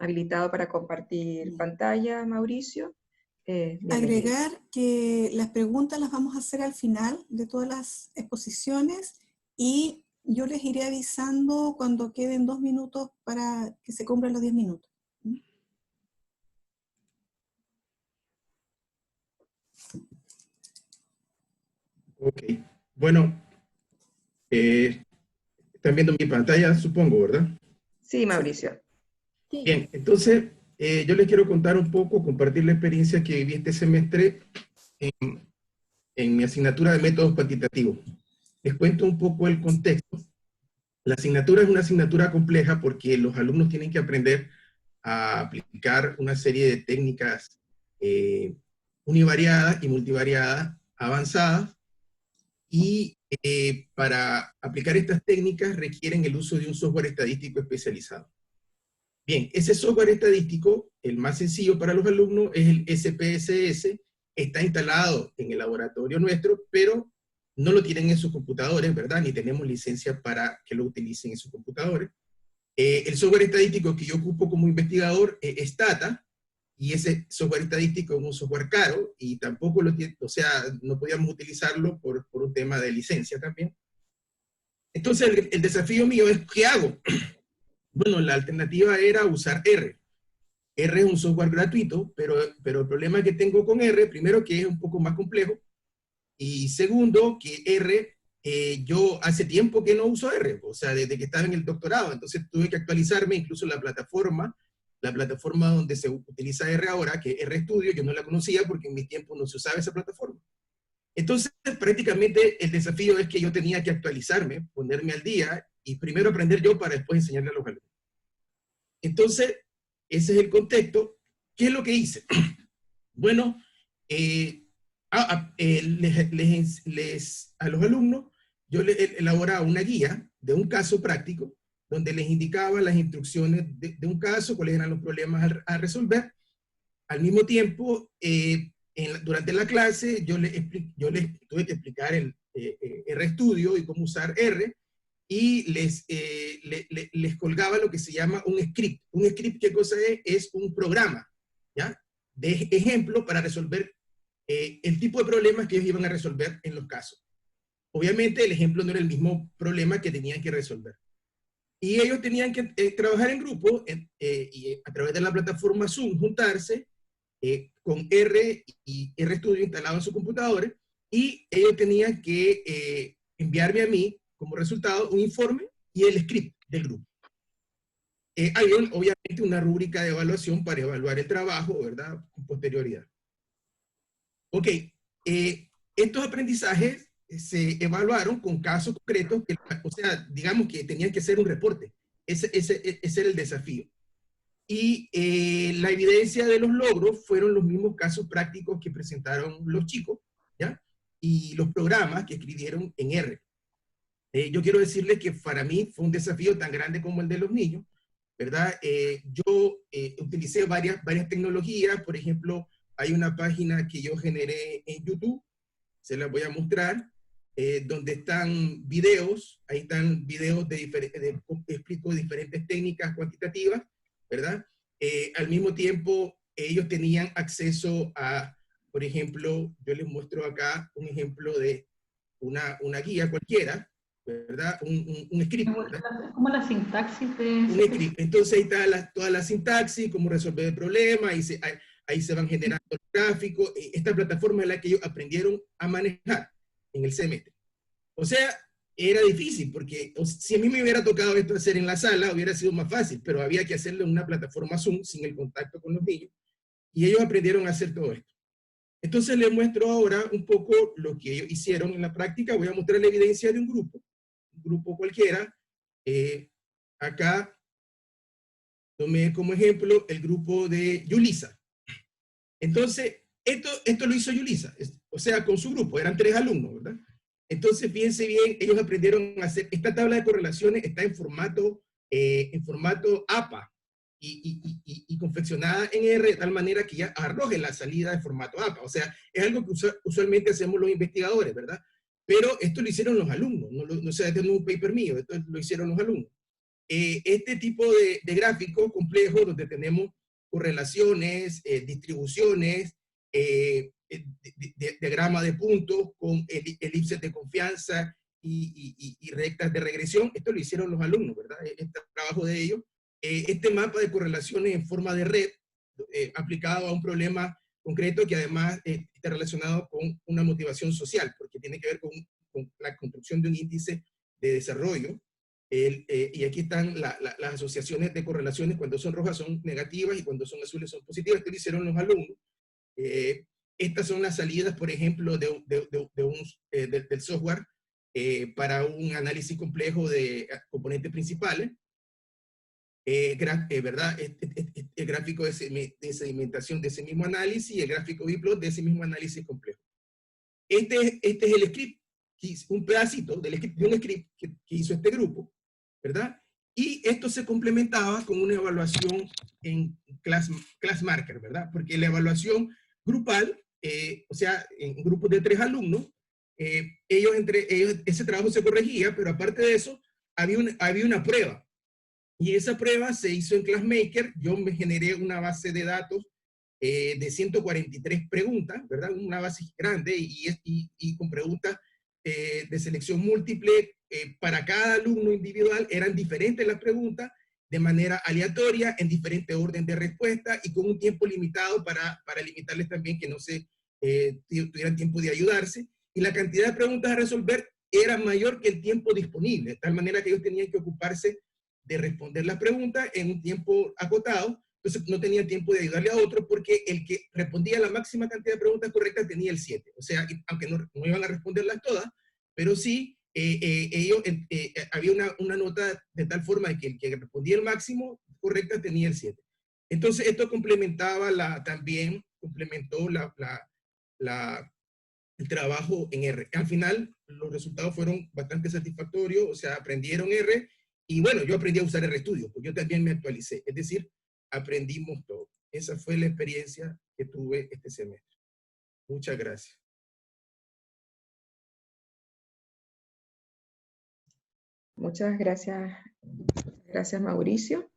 habilitado para compartir pantalla, Mauricio. Bienvenido. Agregar que las preguntas las vamos a hacer al final de todas las exposiciones y yo les iré avisando cuando queden 2 minutos para que se cumplan los 10 minutos. Ok, bueno, están viendo mi pantalla, supongo, ¿verdad? Sí, Mauricio. Bien, entonces yo les quiero contar un poco, compartir la experiencia que viví este semestre en mi asignatura de métodos cuantitativos. Les cuento un poco el contexto. La asignatura es una asignatura compleja porque los alumnos tienen que aprender a aplicar una serie de técnicas univariadas y multivariadas avanzadas, y para aplicar estas técnicas requieren el uso de un software estadístico especializado. Bien, ese software estadístico, el más sencillo para los alumnos, es el SPSS, está instalado en el laboratorio nuestro, pero no lo tienen en sus computadores, ¿verdad? Ni tenemos licencia para que lo utilicen en sus computadores. El software estadístico que yo ocupo como investigador es Stata, y ese software estadístico es un software caro, y tampoco lo tiene, o sea, no podíamos utilizarlo por un tema de licencia también. Entonces el desafío mío es, ¿qué hago? Bueno, la alternativa era usar R. R es un software gratuito, pero el problema que tengo con R, primero que es un poco más complejo, y segundo que R, yo hace tiempo que no uso R, o sea, desde que estaba en el doctorado, entonces tuve que actualizarme, incluso la plataforma donde se utiliza R ahora, que es RStudio, yo no la conocía porque en mi tiempo no se usaba esa plataforma. Entonces, prácticamente el desafío es que yo tenía que actualizarme, ponerme al día, y primero aprender yo para después enseñarle a los alumnos. Entonces, ese es el contexto. ¿Qué es lo que hice? Bueno, a los alumnos yo les elaboraba una guía de un caso práctico, donde les indicaba las instrucciones de un caso, cuáles eran los problemas a resolver. Al mismo tiempo, durante la clase, yo les tuve que explicar el RStudio y cómo usar R, y les colgaba lo que se llama un script. Un script, ¿qué cosa es? Es un programa, ¿ya? De ejemplo para resolver el tipo de problemas que ellos iban a resolver en los casos. Obviamente el ejemplo no era el mismo problema que tenían que resolver. Y ellos tenían que trabajar en grupo y a través de la plataforma Zoom juntarse con R y RStudio instalado en sus computadores, y ellos tenían que enviarme a mí como resultado un informe y el script del grupo. Hay obviamente una rúbrica de evaluación para evaluar el trabajo, ¿verdad? Con posterioridad. Ok, estos aprendizajes se evaluaron con casos concretos, o sea, digamos que tenían que hacer un reporte. Ese era el desafío. Y la evidencia de los logros fueron los mismos casos prácticos que presentaron los chicos, ¿ya? Y los programas que escribieron en R. Yo quiero decirles que para mí fue un desafío tan grande como el de los niños, ¿verdad? Yo utilicé varias tecnologías. Por ejemplo, hay una página que yo generé en YouTube, se las voy a mostrar, donde están videos, ahí están videos explico diferentes técnicas cuantitativas, ¿verdad? Al mismo tiempo, ellos tenían acceso a, por ejemplo, yo les muestro acá un ejemplo de una guía cualquiera, ¿verdad? Un script, ¿verdad? Como la sintaxis de... Un script. Entonces ahí está toda la sintaxis, cómo resolver el problema, ahí se van generando los gráficos. Esta plataforma es la que ellos aprendieron a manejar en el semestre. O sea, era difícil, porque si a mí me hubiera tocado esto hacer en la sala, hubiera sido más fácil, pero había que hacerlo en una plataforma Zoom, sin el contacto con los niños, y ellos aprendieron a hacer todo esto. Entonces les muestro ahora un poco lo que ellos hicieron en la práctica. Voy a mostrar la evidencia de un grupo cualquiera. Acá tomé como ejemplo el grupo de Yulisa. Entonces, esto lo hizo Yulisa, o sea, con su grupo, eran 3 alumnos, ¿verdad? Entonces, fíjense bien, ellos aprendieron a hacer, esta tabla de correlaciones está en formato APA, y confeccionada en R de tal manera que ya arroje la salida de formato APA. O sea, es algo que usualmente hacemos los investigadores, ¿verdad? Pero esto lo hicieron los alumnos, no, o sea, este no es un paper mío, esto lo hicieron los alumnos. este tipo de gráfico complejo donde tenemos correlaciones, distribuciones, diagrama de puntos con elipses de confianza y rectas de regresión. Esto lo hicieron los alumnos, ¿verdad? Este trabajo de ellos. Este mapa de correlaciones en forma de red, aplicado a un problema concreto que además está relacionado con una motivación social, porque tiene que ver con la construcción de un índice de desarrollo. Y aquí están las asociaciones de correlaciones. Cuando son rojas son negativas y cuando son azules son positivas. Esto lo hicieron los alumnos. Estas son las salidas, por ejemplo, del software para un análisis complejo de componentes principales. ¿Verdad? El gráfico de sedimentación de ese mismo análisis y el gráfico biplot de ese mismo análisis complejo. Este es el script, un pedacito de un script que hizo este grupo, ¿verdad? Y esto se complementaba con una evaluación en class marker, ¿verdad? Porque la evaluación grupal, o sea, en grupos de 3 alumnos, entre ellos ese trabajo se corregía, pero aparte de eso, había una prueba. Y esa prueba se hizo en ClassMaker. Yo me generé una base de datos de 143 preguntas, ¿verdad? Una base grande y con preguntas de selección múltiple para cada alumno individual. Eran diferentes las preguntas, de manera aleatoria, en diferente orden de respuesta y con un tiempo limitado para limitarles también que no se tuvieran tiempo de ayudarse. Y la cantidad de preguntas a resolver era mayor que el tiempo disponible, de tal manera que ellos tenían que ocuparse de responder las preguntas en un tiempo acotado. Entonces no tenía tiempo de ayudarle a otro porque el que respondía la máxima cantidad de preguntas correctas tenía el 7. O sea, aunque no iban a responderlas todas, pero sí había una nota de tal forma de que el que respondía el máximo correcta tenía el 7. Entonces esto también complementó el trabajo en R. Al final los resultados fueron bastante satisfactorios, o sea, aprendieron R. Y bueno, yo aprendí a usar RStudio, pues yo también me actualicé. Es decir, aprendimos todo. Esa fue la experiencia que tuve este semestre. Muchas gracias. Muchas gracias. Gracias, Mauricio.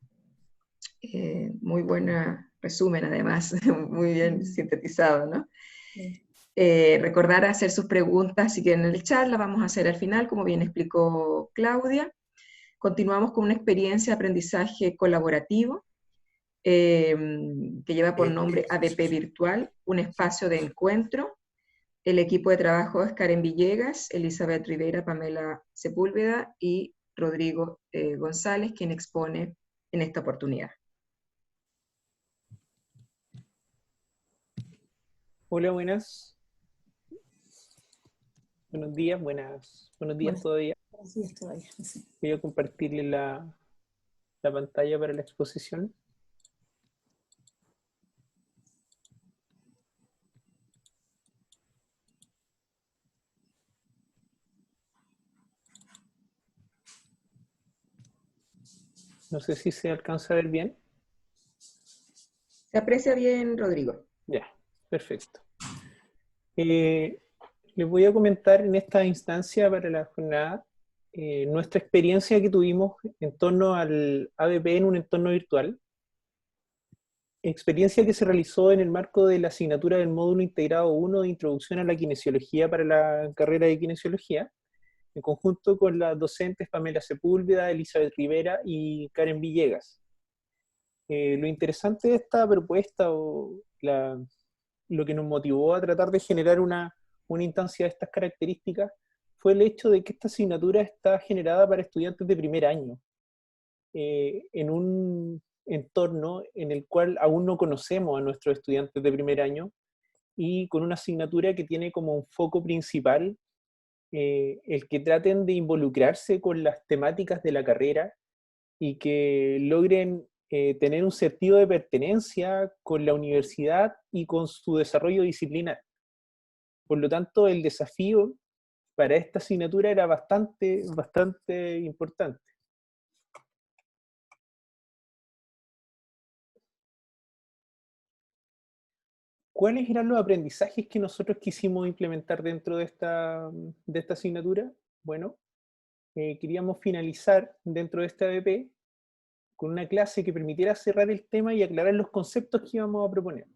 Muy buen resumen, además. Muy bien sintetizado, ¿no? Recordar hacer sus preguntas, si quieren, en el chat. Las vamos a hacer al final, como bien explicó Claudia. Continuamos con una experiencia de aprendizaje colaborativo que lleva por nombre ADP Virtual, un espacio de encuentro. El equipo de trabajo es Karen Villegas, Elizabeth Rivera, Pamela Sepúlveda y Rodrigo González, quien expone en esta oportunidad. Hola, buenas. Buenos días, buenos días todavía. Buenos días todavía. Sí. Voy a compartirle la pantalla para la exposición. No sé si se alcanza a ver bien. ¿Se aprecia bien, Rodrigo? Ya, perfecto. Les voy a comentar en esta instancia para la jornada nuestra experiencia que tuvimos en torno al ADP en un entorno virtual. Experiencia que se realizó en el marco de la asignatura del módulo integrado 1 de Introducción a la Kinesiología para la carrera de Kinesiología, en conjunto con las docentes Pamela Sepúlveda, Elizabeth Rivera y Karen Villegas. Lo interesante de esta propuesta, o lo que nos motivó a tratar de generar una instancia de estas características, fue el hecho de que esta asignatura está generada para estudiantes de primer año, en un entorno en el cual aún no conocemos a nuestros estudiantes de primer año, y con una asignatura que tiene como un foco principal el que traten de involucrarse con las temáticas de la carrera y que logren tener un sentido de pertenencia con la universidad y con su desarrollo disciplinar. Por lo tanto, el desafío para esta asignatura era bastante importante. ¿Cuáles eran los aprendizajes que nosotros quisimos implementar dentro de esta asignatura? Bueno, queríamos finalizar dentro de este ADP con una clase que permitiera cerrar el tema y aclarar los conceptos que íbamos a proponer.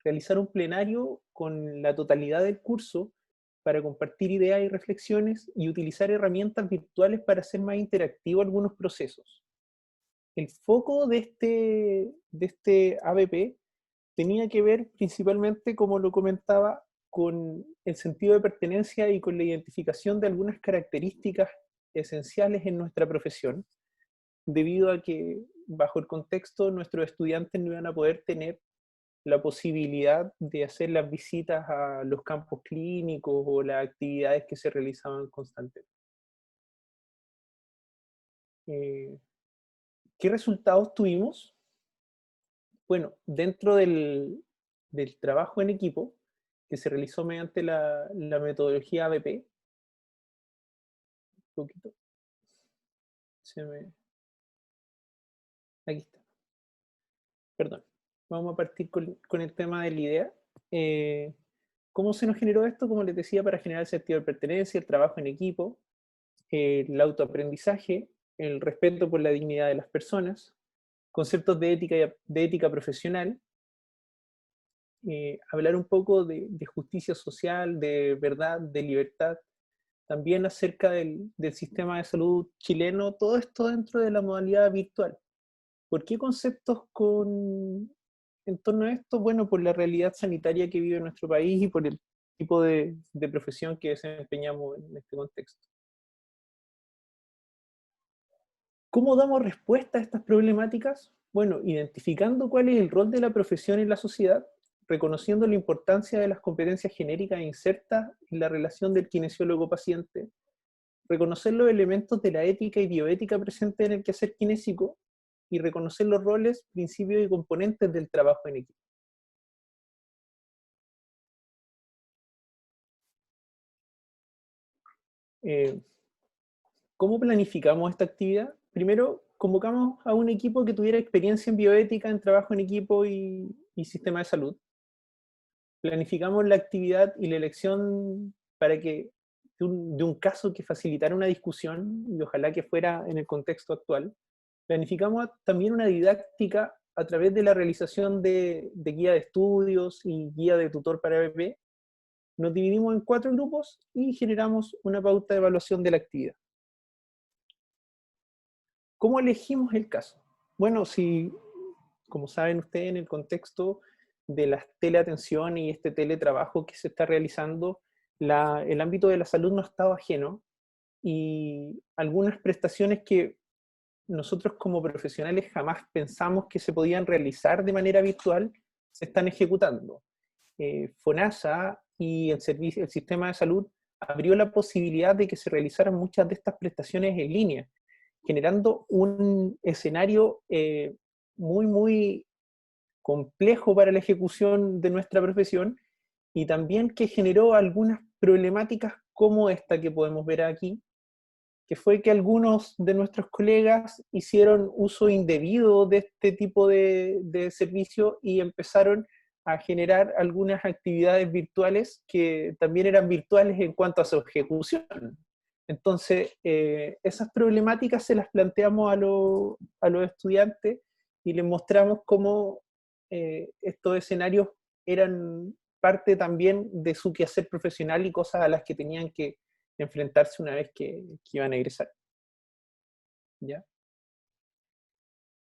Realizar un plenario con la totalidad del curso para compartir ideas y reflexiones y utilizar herramientas virtuales para hacer más interactivo algunos procesos. El foco de este ABP tenía que ver principalmente, como lo comentaba, con el sentido de pertenencia y con la identificación de algunas características esenciales en nuestra profesión, debido a que bajo el contexto nuestros estudiantes no iban a poder tener la posibilidad de hacer las visitas a los campos clínicos o las actividades que se realizaban constantemente. ¿Qué resultados tuvimos? Bueno, dentro del trabajo en equipo, que se realizó mediante la metodología ABP, un poquito, aquí está, perdón, vamos a partir con el tema de la idea. ¿Cómo se nos generó esto? Como les decía, para generar el sentido de pertenencia, el trabajo en equipo, el autoaprendizaje, el respeto por la dignidad de las personas, conceptos de ética profesional, hablar un poco de justicia social, de verdad, de libertad, también acerca del sistema de salud chileno, todo esto dentro de la modalidad virtual. ¿Por qué conceptos en torno a esto? Bueno, por la realidad sanitaria que vive nuestro país y por el tipo de profesión que desempeñamos en este contexto. ¿Cómo damos respuesta a estas problemáticas? Bueno, identificando cuál es el rol de la profesión en la sociedad, reconociendo la importancia de las competencias genéricas insertas en la relación del kinesiólogo-paciente, reconocer los elementos de la ética y bioética presentes en el quehacer kinésico y reconocer los roles, principios y componentes del trabajo en equipo. ¿Cómo planificamos esta actividad? Primero, convocamos a un equipo que tuviera experiencia en bioética, en trabajo en equipo y sistema de salud. Planificamos la actividad y la elección para que de un caso que facilitara una discusión, y ojalá que fuera en el contexto actual. Planificamos también una didáctica a través de la realización de guía de estudios y guía de tutor para ABP. Nos dividimos en 4 grupos y generamos una pauta de evaluación de la actividad. ¿Cómo elegimos el caso? Bueno, si, como saben ustedes, en el contexto de la teleatención y este teletrabajo que se está realizando, el ámbito de la salud no ha estado ajeno, y algunas prestaciones que nosotros como profesionales jamás pensamos que se podían realizar de manera virtual, se están ejecutando. FONASA y el sistema de salud abrió la posibilidad de que se realizaran muchas de estas prestaciones en línea, generando un escenario muy complejo para la ejecución de nuestra profesión, y también que generó algunas problemáticas como esta que podemos ver aquí, que fue que algunos de nuestros colegas hicieron uso indebido de este tipo de servicio y empezaron a generar algunas actividades virtuales que también eran virtuales en cuanto a su ejecución. Entonces, esas problemáticas se las planteamos a los estudiantes y les mostramos cómo estos escenarios eran parte también de su quehacer profesional y cosas a las que tenían que enfrentarse una vez que iban a egresar. ¿Ya?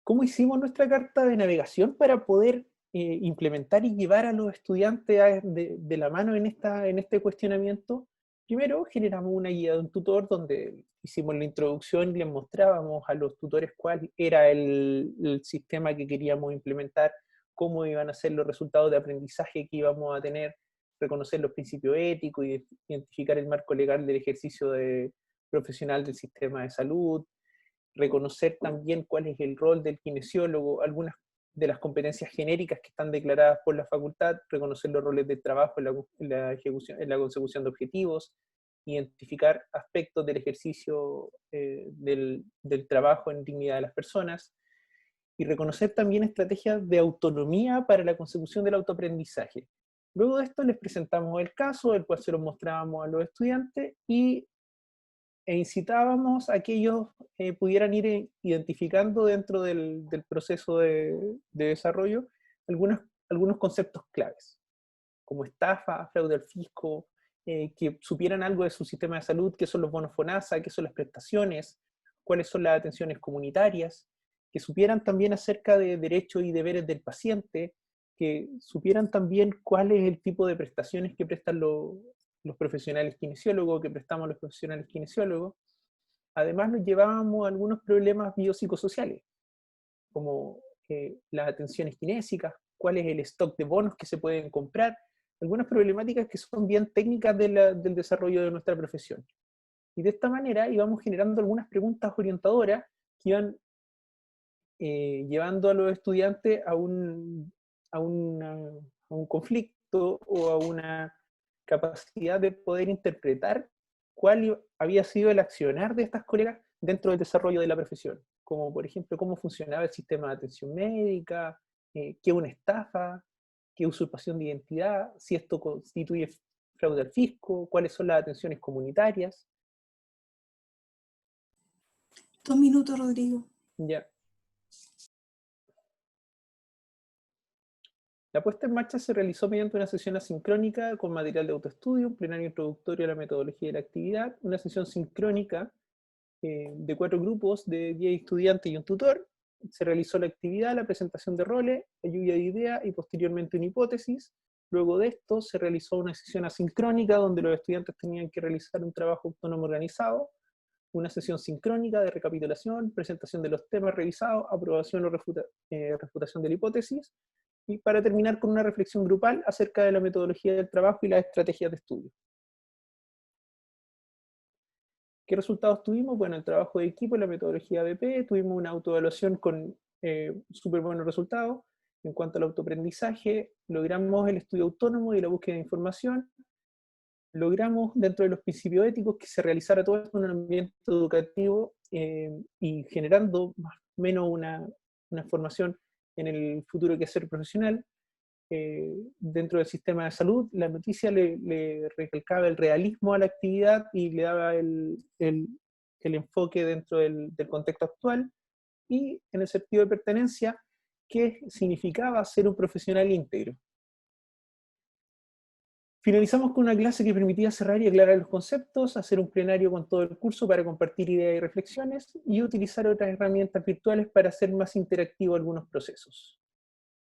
¿Cómo hicimos nuestra carta de navegación para poder implementar y llevar a los estudiantes de la mano en este cuestionamiento? Primero, generamos una guía de un tutor donde hicimos la introducción y les mostrábamos a los tutores cuál era el sistema que queríamos implementar, cómo iban a ser los resultados de aprendizaje que íbamos a tener, reconocer los principios éticos y identificar el marco legal del ejercicio profesional del sistema de salud, reconocer también cuál es el rol del kinesiólogo, algunas de las competencias genéricas que están declaradas por la facultad, reconocer los roles del trabajo en la consecución de objetivos, identificar aspectos del ejercicio del trabajo en dignidad de las personas, y reconocer también estrategias de autonomía para la consecución del autoaprendizaje. Luego de esto les presentamos el caso, el cual se lo mostrábamos a los estudiantes, y e incitábamos a que ellos pudieran ir identificando dentro del proceso de desarrollo algunos conceptos claves, como estafa, fraude al fisco, que supieran algo de su sistema de salud, qué son los bonos FONASA, qué son las prestaciones, cuáles son las atenciones comunitarias, que supieran también acerca de derechos y deberes del paciente, que supieran también cuál es el tipo de prestaciones que prestan los profesionales kinesiólogos, que prestamos los profesionales kinesiólogos. Además nos llevábamos a algunos problemas biopsicosociales, como las atenciones kinésicas, cuál es el stock de bonos que se pueden comprar, algunas problemáticas que son bien técnicas del desarrollo de nuestra profesión. Y de esta manera íbamos generando algunas preguntas orientadoras que iban llevando a los estudiantes a un conflicto o a una capacidad de poder interpretar cuál había sido el accionar de estas colegas dentro del desarrollo de la profesión, como por ejemplo cómo funcionaba el sistema de atención médica, qué es una estafa, qué es usurpación de identidad, si esto constituye fraude al fisco, cuáles son las atenciones comunitarias. 2 minutos, Rodrigo. Ya. La puesta en marcha se realizó mediante una sesión asincrónica con material de autoestudio, un plenario introductorio a la metodología de la actividad, una sesión sincrónica de 4 grupos de 10 estudiantes y un tutor. Se realizó la actividad, la presentación de roles, la lluvia de ideas y posteriormente una hipótesis. Luego de esto se realizó una sesión asincrónica donde los estudiantes tenían que realizar un trabajo autónomo organizado, una sesión sincrónica de recapitulación, presentación de los temas revisados, aprobación o refutación de la hipótesis, y para terminar con una reflexión grupal acerca de la metodología del trabajo y las estrategias de estudio. ¿Qué resultados tuvimos? Bueno, el trabajo de equipo en la metodología BP, tuvimos una autoevaluación con súper buenos resultados. En cuanto al autoaprendizaje, logramos el estudio autónomo y la búsqueda de información. Logramos, dentro de los principios éticos, que se realizara todo esto en un ambiente educativo y generando más o menos una formación en el futuro quehacer profesional. Dentro del sistema de salud, la noticia le recalcaba el realismo a la actividad y le daba el enfoque dentro del contexto actual, y en el sentido de pertenencia, ¿qué significaba ser un profesional íntegro? Finalizamos con una clase que permitía cerrar y aclarar los conceptos, hacer un plenario con todo el curso para compartir ideas y reflexiones, y utilizar otras herramientas virtuales para hacer más interactivo algunos procesos.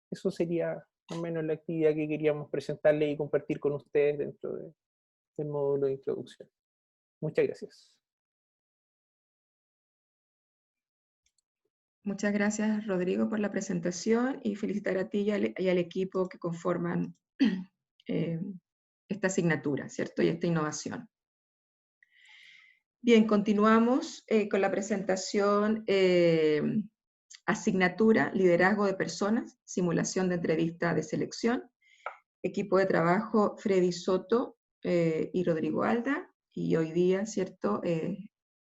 Eso sería al menos la actividad que queríamos presentarle y compartir con ustedes dentro del módulo de introducción. Muchas gracias. Muchas gracias, Rodrigo, por la presentación, y felicitar a ti y al equipo que conforman esta asignatura, ¿cierto? Y esta innovación. Bien, continuamos con la presentación asignatura, liderazgo de personas, simulación de entrevista de selección, equipo de trabajo Freddy Soto y Rodrigo Alda, y hoy día, ¿cierto?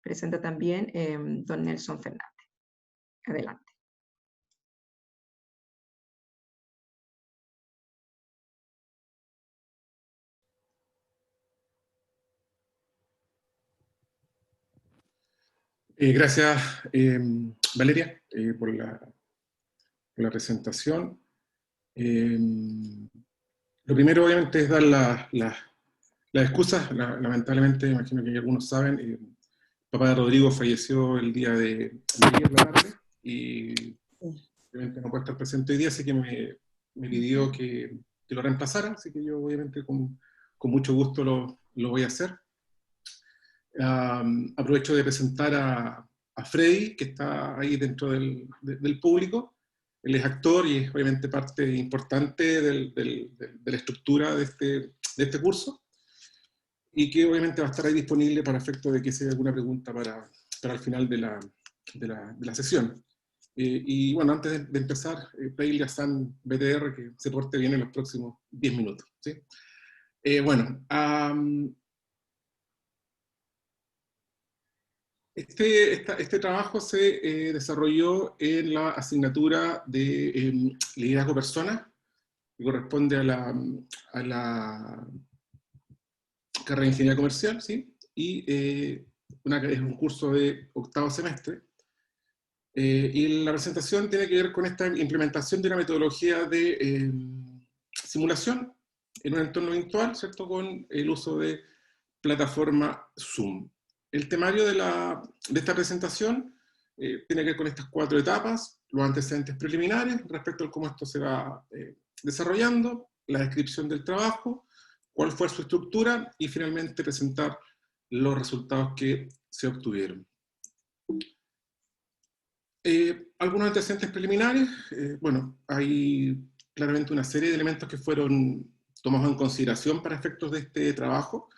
Presenta también don Nelson Fernández. Adelante. Gracias, Valeria, por la presentación. Lo primero, obviamente, es dar las excusas. Lamentablemente, imagino que algunos saben, el papá de Rodrigo falleció el día de ayer en la tarde, y obviamente no puede estar presente hoy día, así que me pidió que lo reemplazara, así que yo obviamente con mucho gusto lo voy a hacer. Aprovecho de presentar a Freddy, que está ahí dentro del público. Él es actor y es obviamente parte importante de la estructura de este curso, y que obviamente va a estar ahí disponible para efecto de que sea alguna pregunta para el final de la sesión. Y bueno, antes de empezar, pedirle a San BTR que se porte bien en los próximos 10 minutos, ¿sí? Bueno, este trabajo se desarrolló en la asignatura de liderazgo persona, que corresponde a la carrera de ingeniería comercial, ¿sí? Y es un curso de 8º semestre, y la presentación tiene que ver con esta implementación de una metodología de simulación en un entorno virtual, ¿cierto? Con el uso de plataforma Zoom. El temario de esta presentación tiene que ver con estas 4 etapas: los antecedentes preliminares respecto a cómo esto se va desarrollando, la descripción del trabajo, cuál fue su estructura, y finalmente presentar los resultados que se obtuvieron. Algunos antecedentes preliminares, bueno, hay claramente una serie de elementos que fueron tomados en consideración para efectos de este trabajo.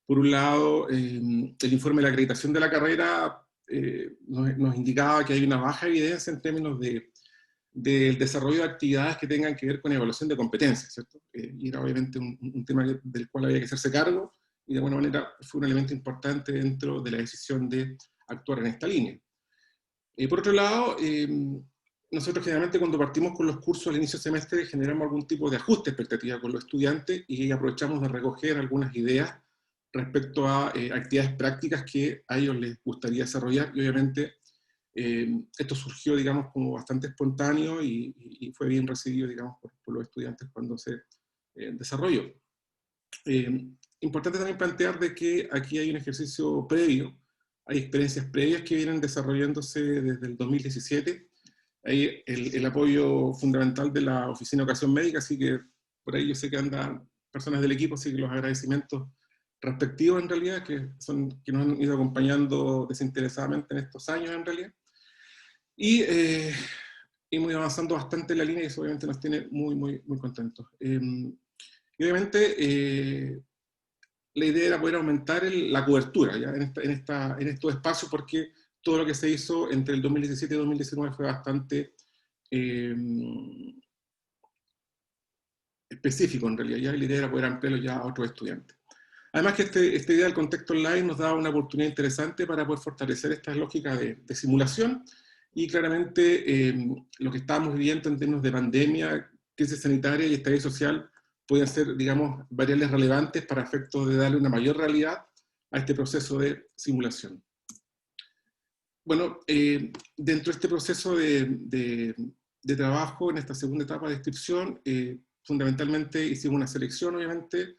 Por un lado, el informe de la acreditación de la carrera nos indicaba que hay una baja evidencia en términos del desarrollo de actividades que tengan que ver con evaluación de competencias, ¿cierto? Y era obviamente un tema del cual había que hacerse cargo, y de alguna manera fue un elemento importante dentro de la decisión de actuar en esta línea. Por otro lado, nosotros generalmente cuando partimos con los cursos al inicio del semestre generamos algún tipo de ajuste de expectativa con los estudiantes y aprovechamos de recoger algunas ideas respecto a actividades prácticas que a ellos les gustaría desarrollar, y obviamente esto surgió, digamos, como bastante espontáneo y fue bien recibido, digamos, por los estudiantes cuando se desarrolló. Importante también plantear de que aquí hay un ejercicio previo, hay experiencias previas que vienen desarrollándose desde el 2017, hay el apoyo fundamental de la Oficina de Educación Médica, así que por ahí yo sé que andan personas del equipo, así que los agradecimientos respectivos en realidad, que nos han ido acompañando desinteresadamente en estos años en realidad. Y hemos avanzando bastante en la línea y eso obviamente nos tiene muy contentos. Y obviamente la idea era poder aumentar la cobertura ¿ya? En estos espacios, porque todo lo que se hizo entre el 2017 y 2019 fue bastante específico en realidad, ¿ya? Y la idea era poder ampliarlo ya a otros estudiantes. Además que esta idea del contexto online nos daba una oportunidad interesante para poder fortalecer esta lógica de simulación, y claramente lo que estábamos viviendo en términos de pandemia, crisis sanitaria y estallido social pueden ser, digamos, variables relevantes para efectos de darle una mayor realidad a este proceso de simulación. Bueno, dentro de este proceso de trabajo, en esta segunda etapa de descripción, fundamentalmente hicimos una selección, obviamente,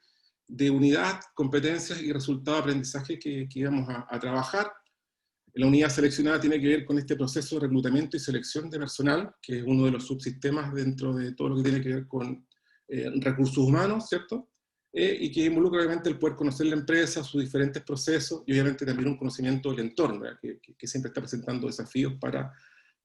de unidad, competencias y resultados de aprendizaje que íbamos a trabajar. La unidad seleccionada tiene que ver con este proceso de reclutamiento y selección de personal, que es uno de los subsistemas dentro de todo lo que tiene que ver con recursos humanos, ¿cierto? Y que involucra obviamente el poder conocer la empresa, sus diferentes procesos, y obviamente también un conocimiento del entorno, que siempre está presentando desafíos para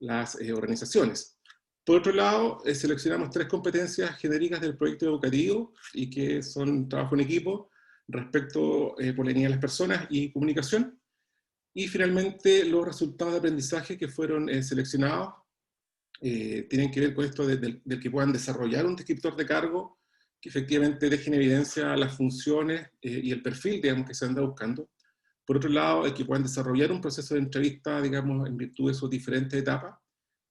las organizaciones. Por otro lado, seleccionamos 3 competencias genéricas del proyecto educativo, y que son trabajo en equipo, respecto por la línea de las personas y comunicación. Y finalmente, los resultados de aprendizaje que fueron seleccionados tienen que ver con esto del que puedan desarrollar un descriptor de cargo que efectivamente deje en evidencia las funciones y el perfil, digamos, que se anda buscando. Por otro lado, el que puedan desarrollar un proceso de entrevista, digamos, en virtud de sus diferentes etapas.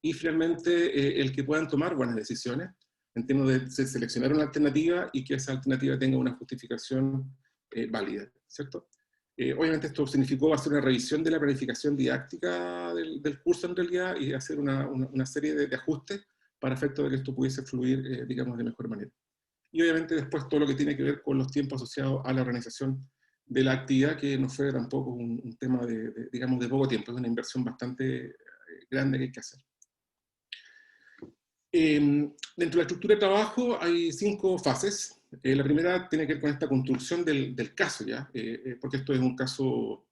Y finalmente, el que puedan tomar buenas decisiones en términos de seleccionar una alternativa y que esa alternativa tenga una justificación válida, ¿cierto? Obviamente esto significó hacer una revisión de la planificación didáctica del curso en realidad, y hacer una serie de ajustes para efecto de que esto pudiese fluir, digamos, de mejor manera. Y obviamente después todo lo que tiene que ver con los tiempos asociados a la organización de la actividad, que no fue tampoco un tema digamos, de poco tiempo, es una inversión bastante grande que hay que hacer. Dentro de la estructura de trabajo hay 5 fases. La primera tiene que ver con esta construcción del caso, ¿ya? Porque esto es un caso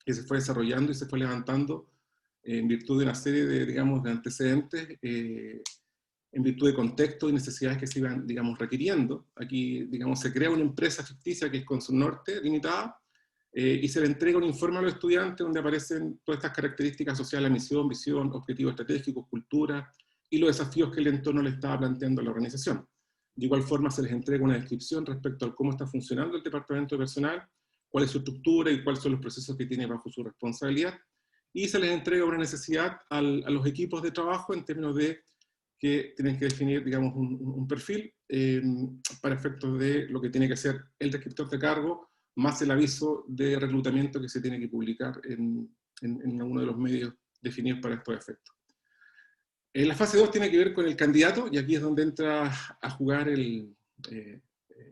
que se fue desarrollando y se fue levantando en virtud de una serie digamos, de antecedentes, en virtud de contextos y necesidades que se iban, digamos, requiriendo. Aquí, digamos, se crea una empresa ficticia que es Consumnorte Limitada, y se le entrega un informe a los estudiantes donde aparecen todas estas características asociadas a la misión, visión, objetivos estratégicos, cultura, y los desafíos que el entorno le estaba planteando a la organización. De igual forma se les entrega una descripción respecto a cómo está funcionando el departamento de personal, cuál es su estructura y cuáles son los procesos que tiene bajo su responsabilidad, y se les entrega una necesidad a los equipos de trabajo en términos de que tienen que definir, digamos, un perfil para efectos de lo que tiene que ser el descriptor de cargo más el aviso de reclutamiento que se tiene que publicar en uno de los medios definidos para estos efectos. La fase 2 tiene que ver con el candidato, y aquí es donde entra a jugar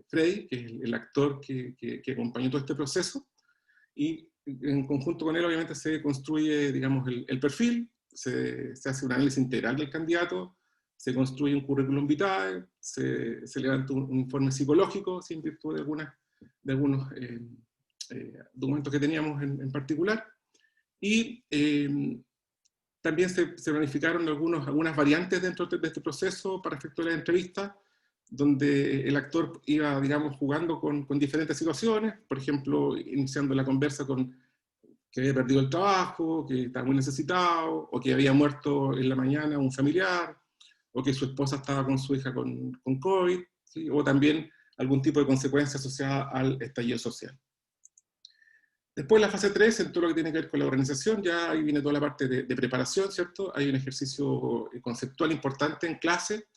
Freddy, que es el actor que acompañó todo este proceso, y en conjunto con él obviamente se construye, digamos, el perfil, se hace un análisis integral del candidato, se construye un currículum vitae, se levanta un informe psicológico, sin virtud de algunos documentos que teníamos en particular, y también se planificaron algunas variantes dentro de este proceso para efectuar la entrevista, donde el actor iba, digamos, jugando con diferentes situaciones, por ejemplo, iniciando la conversa con que había perdido el trabajo, que estaba muy necesitado, o que había muerto en la mañana un familiar, o que su esposa estaba con su hija con COVID, ¿sí? O también algún tipo de consecuencia asociada al estallido social. Después la fase 3, en todo lo que tiene que ver con la organización, ya ahí viene toda la parte de preparación, ¿cierto? Hay un ejercicio conceptual importante en clase.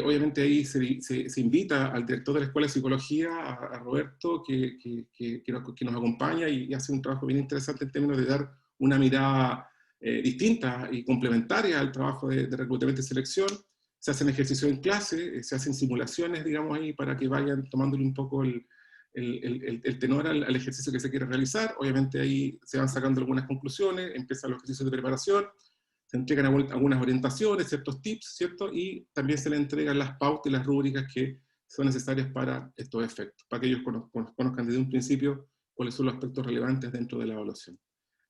Obviamente ahí se invita al director de la Escuela de Psicología, a Roberto, que nos acompaña y hace un trabajo bien interesante en términos de dar una mirada distinta y complementaria al trabajo de reclutamiento y selección. Se hacen ejercicios en clase, se hacen simulaciones, digamos, ahí para que vayan tomándole un poco el tenor al ejercicio que se quiere realizar. Obviamente ahí se van sacando algunas conclusiones, empiezan los ejercicios de preparación, se entregan algunas orientaciones, ciertos tips, ¿cierto? Y también se le entregan las pautas y las rúbricas que son necesarias para estos efectos, para que ellos conozcan desde un principio cuáles son los aspectos relevantes dentro de la evaluación.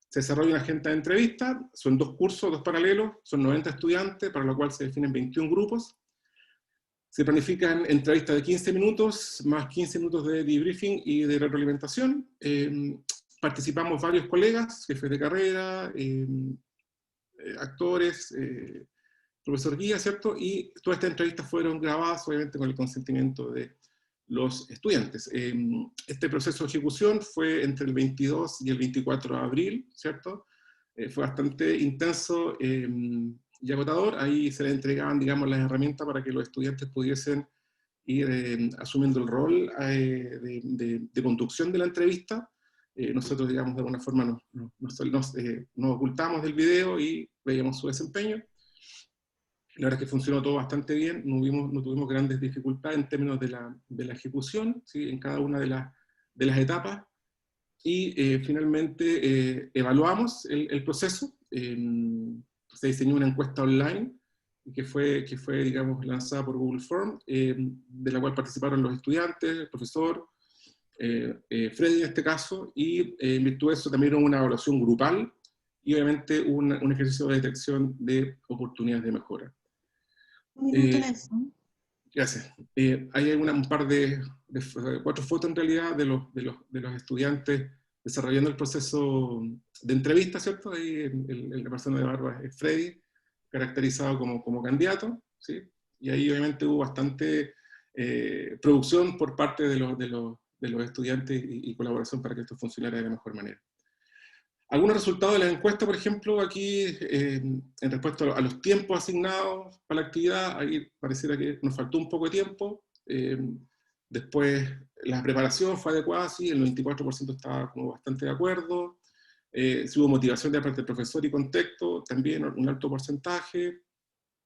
Se desarrolla una agenda de entrevistas, son 2 cursos, 2 paralelos, son 90 estudiantes, para lo cual se definen 21 grupos. Se planifican entrevistas de 15 minutos, más 15 minutos de debriefing y de retroalimentación. Participamos varios colegas, jefes de carrera, actores, profesor guía, ¿cierto? Y todas estas entrevistas fueron grabadas, obviamente, con el consentimiento de los estudiantes. Este proceso de ejecución fue entre el 22 y el 24 de abril, ¿cierto? Fue bastante intenso y agotador. Ahí se le entregaban, digamos, las herramientas para que los estudiantes pudiesen ir asumiendo el rol de conducción de la entrevista. Nosotros, digamos, de alguna forma nos ocultamos del video y veíamos su desempeño. La verdad es que funcionó todo bastante bien, no tuvimos grandes dificultades en términos de la ejecución, ¿sí? En cada una de las etapas. Y finalmente evaluamos el proceso. Se diseñó una encuesta online que fue digamos, lanzada por Google Form, de la cual participaron los estudiantes, el profesor, Freddy en este caso, y en virtud de eso también hubo una evaluación grupal y obviamente un ejercicio de detección de oportunidades de mejora. Gracias. Hay un par de 4 fotos en realidad de los estudiantes desarrollando el proceso de entrevista, ¿cierto? Ahí la persona de barba es Freddy, caracterizado como candidato, ¿sí? Y ahí obviamente hubo bastante producción por parte de los estudiantes y colaboración para que esto funcionara de la mejor manera. Algunos resultados de la encuesta, por ejemplo, aquí, en respuesta a los tiempos asignados para la actividad, ahí pareciera que nos faltó un poco de tiempo. Después, la preparación fue adecuada, sí, el 94% estaba como bastante de acuerdo. Si hubo motivación de parte del profesor y contexto, también un alto porcentaje.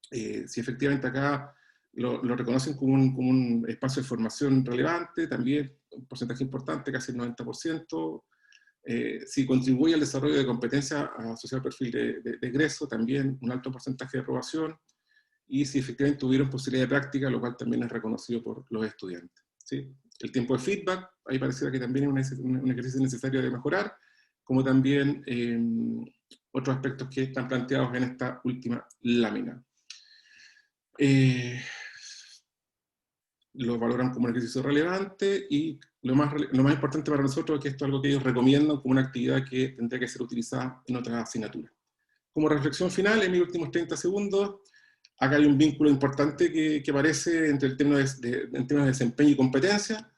Si efectivamente acá lo reconocen como un espacio de formación relevante, también un porcentaje importante, casi el 90%. Si contribuye al desarrollo de competencias asociadas al perfil de egreso, también un alto porcentaje de aprobación, y si efectivamente tuvieron posibilidad de práctica, lo cual también es reconocido por los estudiantes, ¿sí? El tiempo de feedback, ahí pareciera que también es un ejercicio necesario de mejorar, como también otros aspectos que están planteados en esta última lámina. Lo valoran como un ejercicio relevante, y lo más importante para nosotros es que esto es algo que ellos recomiendan como una actividad que tendría que ser utilizada en otras asignaturas. Como reflexión final, en mis últimos 30 segundos, acá hay un vínculo importante que aparece entre el tema en términos de desempeño y competencia.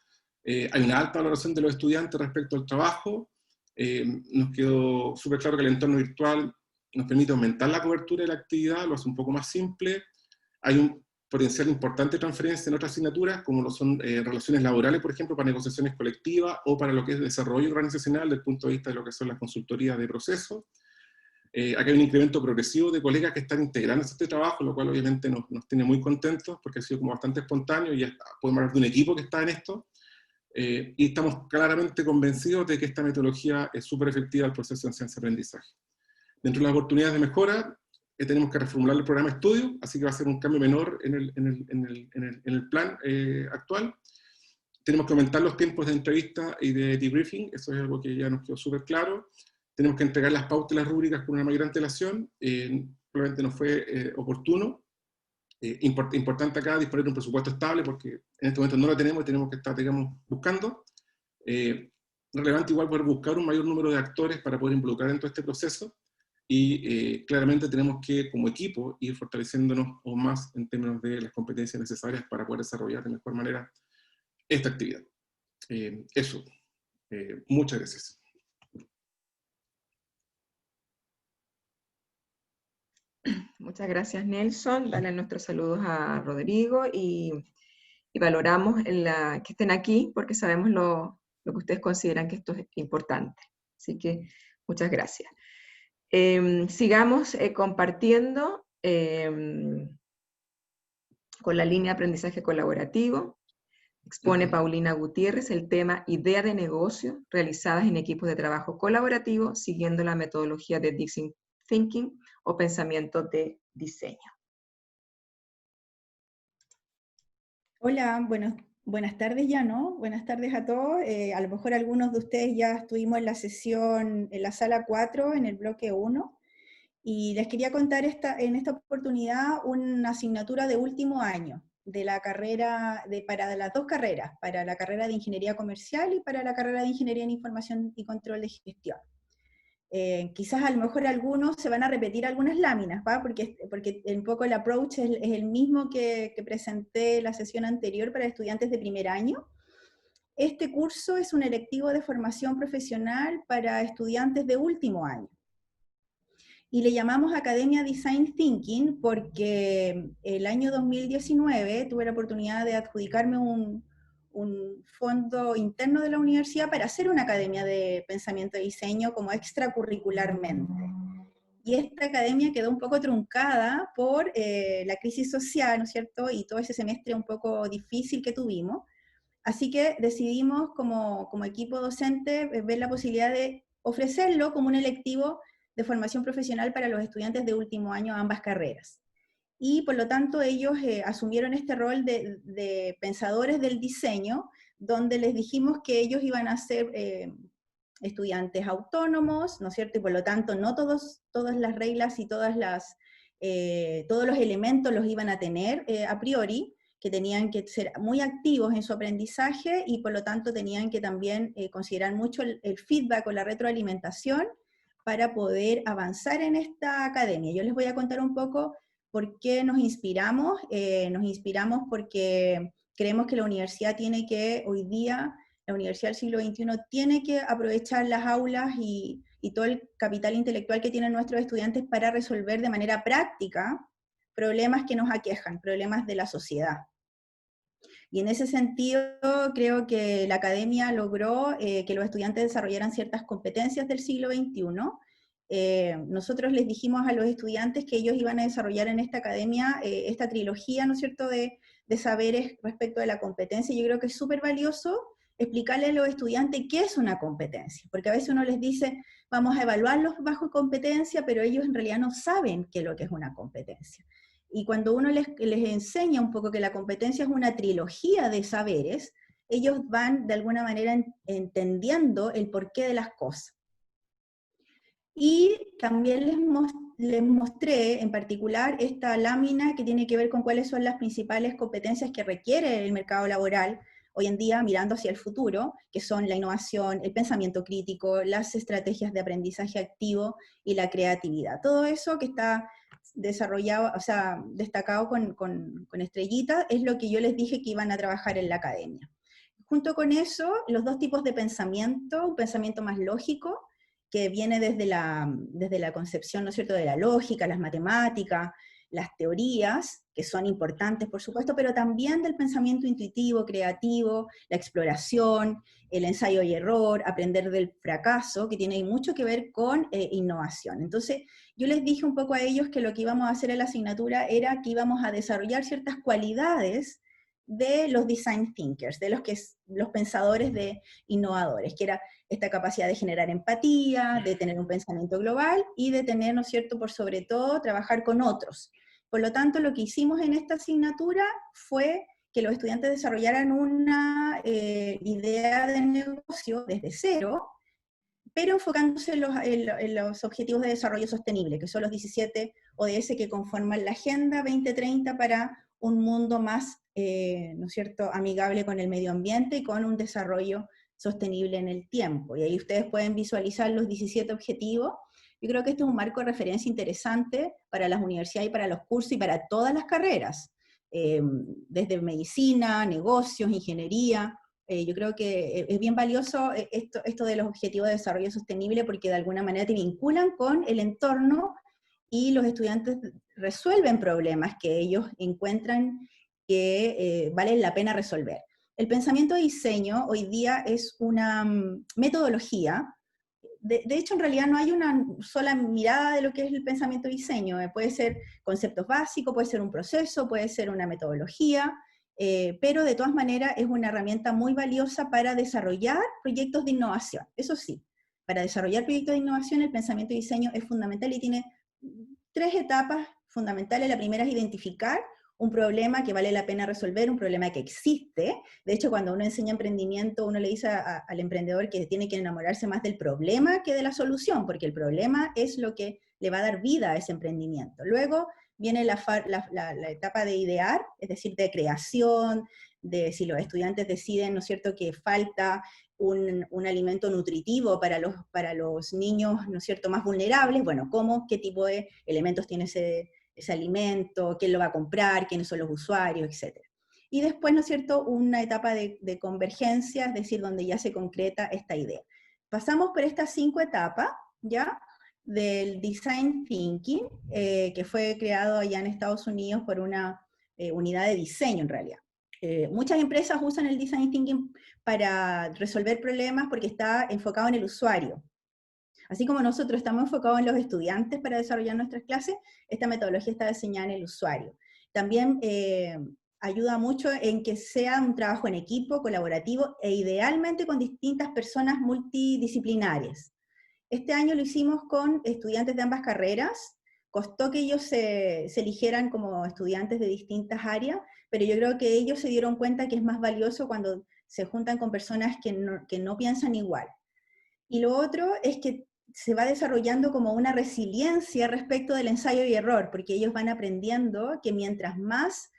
Hay una alta valoración de los estudiantes respecto al trabajo. Nos quedó súper claro que el entorno virtual nos permite aumentar la cobertura de la actividad, lo hace un poco más simple. Hay un potencial importante transferencia en otras asignaturas, como lo son relaciones laborales, por ejemplo, para negociaciones colectivas, o para lo que es desarrollo organizacional, desde el punto de vista de lo que son las consultorías de proceso. Acá hay un incremento progresivo de colegas que están integrándose a este trabajo, lo cual obviamente nos tiene muy contentos, porque ha sido como bastante espontáneo, y ya podemos hablar de un equipo que está en esto, y estamos claramente convencidos de que esta metodología es súper efectiva al proceso de enseñanza-aprendizaje. Dentro de las oportunidades de mejora, tenemos que reformular el programa de estudio, así que va a ser un cambio menor en el plan actual. Tenemos que aumentar los tiempos de entrevista y de debriefing, eso es algo que ya nos quedó súper claro. Tenemos que entregar las pautas y las rúbricas con una mayor antelación, probablemente no fue oportuno. Importante acá disponer de un presupuesto estable, porque en este momento no lo tenemos y tenemos que estar, digamos, buscando. Relevante igual poder buscar un mayor número de actores para poder involucrar en todo este proceso, y claramente tenemos que, como equipo, ir fortaleciéndonos aún más en términos de las competencias necesarias para poder desarrollar de mejor manera esta actividad. Eso. Muchas gracias. Muchas gracias, Nelson. Dale nuestros saludos a Rodrigo, y valoramos que estén aquí, porque sabemos lo que ustedes consideran que esto es importante. Así que muchas gracias. Sigamos compartiendo con la línea de aprendizaje colaborativo. Expone Paulina Gutiérrez el tema Idea de negocio realizadas en equipos de trabajo colaborativo siguiendo la metodología de Design Thinking o pensamiento de diseño. Hola, buenas tardes ya, ¿no? Buenas tardes a todos. A lo mejor algunos de ustedes ya estuvimos en la sesión, en la sala 4, en el bloque 1, y les quería contar en esta oportunidad una asignatura de último año de la carrera, para las dos carreras, para la carrera de Ingeniería Comercial y para la carrera de Ingeniería en Información y Control de Gestión. Quizás a lo mejor algunos se van a repetir algunas láminas, ¿va? Porque un poco el approach es el mismo que presenté la sesión anterior para estudiantes de primer año. Este curso es un electivo de formación profesional para estudiantes de último año. Y le llamamos Academia Design Thinking porque el año 2019 tuve la oportunidad de adjudicarme un fondo interno de la universidad para hacer una academia de pensamiento y diseño como extracurricularmente. Y esta academia quedó un poco truncada por la crisis social, ¿no es cierto? Y todo ese semestre un poco difícil que tuvimos. Así que decidimos como equipo docente ver la posibilidad de ofrecerlo como un electivo de formación profesional para los estudiantes de último año de ambas carreras. Y por lo tanto ellos asumieron este rol de pensadores del diseño, donde les dijimos que ellos iban a ser estudiantes autónomos, ¿no es cierto? Y por lo tanto no todas las reglas y todos los elementos los iban a tener a priori, que tenían que ser muy activos en su aprendizaje, y por lo tanto tenían que también considerar mucho el feedback o la retroalimentación para poder avanzar en esta academia. Yo les voy a contar un poco por qué nos inspiramos. Nos inspiramos porque creemos que la universidad hoy día, la universidad del siglo XXI tiene que aprovechar las aulas y todo el capital intelectual que tienen nuestros estudiantes para resolver de manera práctica problemas que nos aquejan, problemas de la sociedad. Y en ese sentido creo que la academia logró que los estudiantes desarrollaran ciertas competencias del siglo XXI. Nosotros les dijimos a los estudiantes que ellos iban a desarrollar en esta academia esta trilogía, ¿no es cierto?, de saberes respecto de la competencia. Yo creo que es súper valioso explicarle a los estudiantes qué es una competencia, porque a veces uno les dice, vamos a evaluarlos bajo competencia, pero ellos en realidad no saben qué es lo que es una competencia. Y cuando uno les enseña un poco que la competencia es una trilogía de saberes, ellos van de alguna manera entendiendo el porqué de las cosas. Y también les mostré en particular esta lámina que tiene que ver con cuáles son las principales competencias que requiere el mercado laboral hoy en día, mirando hacia el futuro, que son la innovación, el pensamiento crítico, las estrategias de aprendizaje activo y la creatividad. Todo eso que está desarrollado, o sea, destacado con estrellitas, es lo que yo les dije que iban a trabajar en la academia. Junto con eso, los dos tipos de pensamiento, un pensamiento más lógico, que viene desde la concepción, ¿no es cierto?, de la lógica, las matemáticas, las teorías, que son importantes por supuesto, pero también del pensamiento intuitivo, creativo, la exploración, el ensayo y error, aprender del fracaso, que tiene mucho que ver con innovación. Entonces, yo les dije un poco a ellos que lo que íbamos a hacer en la asignatura era que íbamos a desarrollar ciertas cualidades de los design thinkers, de los pensadores innovadores, que era esta capacidad de generar empatía, de tener un pensamiento global y de tener, ¿no es cierto?, por sobre todo, trabajar con otros. Por lo tanto, lo que hicimos en esta asignatura fue que los estudiantes desarrollaran una idea de negocio desde cero, pero enfocándose en los objetivos de desarrollo sostenible, que son los 17 ODS que conforman la Agenda 2030 para un mundo más, ¿no es cierto?, amigable con el medio ambiente y con un desarrollo sostenible en el tiempo. Y ahí ustedes pueden visualizar los 17 objetivos. Yo creo que este es un marco de referencia interesante para las universidades y para los cursos y para todas las carreras, desde medicina, negocios, ingeniería. Yo creo que es bien valioso esto de los objetivos de desarrollo sostenible porque de alguna manera te vinculan con el entorno y los estudiantes resuelven problemas que ellos encuentran que valen la pena resolver. El pensamiento de diseño hoy día es una metodología. De hecho, en realidad no hay una sola mirada de lo que es el pensamiento de diseño. Puede ser conceptos básicos, puede ser un proceso, puede ser una metodología, pero de todas maneras es una herramienta muy valiosa para desarrollar proyectos de innovación. Eso sí, para desarrollar proyectos de innovación el pensamiento de diseño es fundamental y tiene 3 etapas fundamentales. La primera es identificar un problema que vale la pena resolver, un problema que existe. De hecho, cuando uno enseña emprendimiento, uno le dice al emprendedor que tiene que enamorarse más del problema que de la solución, porque el problema es lo que le va a dar vida a ese emprendimiento. Luego viene la etapa de idear, es decir, de creación, de si los estudiantes deciden, ¿no es cierto?, que falta un alimento nutritivo para los niños, ¿no es cierto?, más vulnerables. Bueno, qué tipo de elementos tiene ese alimento, quién lo va a comprar, quiénes son los usuarios, etc. Y después, ¿no es cierto?, una etapa de convergencia, es decir, donde ya se concreta esta idea. Pasamos por estas 5 etapas, ¿ya?, del Design Thinking, que fue creado allá en Estados Unidos por una unidad de diseño, en realidad. Muchas empresas usan el Design Thinking para resolver problemas porque está enfocado en el usuario. Así como nosotros estamos enfocados en los estudiantes para desarrollar nuestras clases, esta metodología está diseñada en el usuario. También ayuda mucho en que sea un trabajo en equipo, colaborativo, e idealmente con distintas personas multidisciplinarias. Este año lo hicimos con estudiantes de ambas carreras. Costó que ellos se eligieran como estudiantes de distintas áreas, pero yo creo que ellos se dieron cuenta que es más valioso cuando se juntan con personas que no piensan igual. Y lo otro es que se va desarrollando como una resiliencia respecto del ensayo y error, porque ellos van aprendiendo que mientras más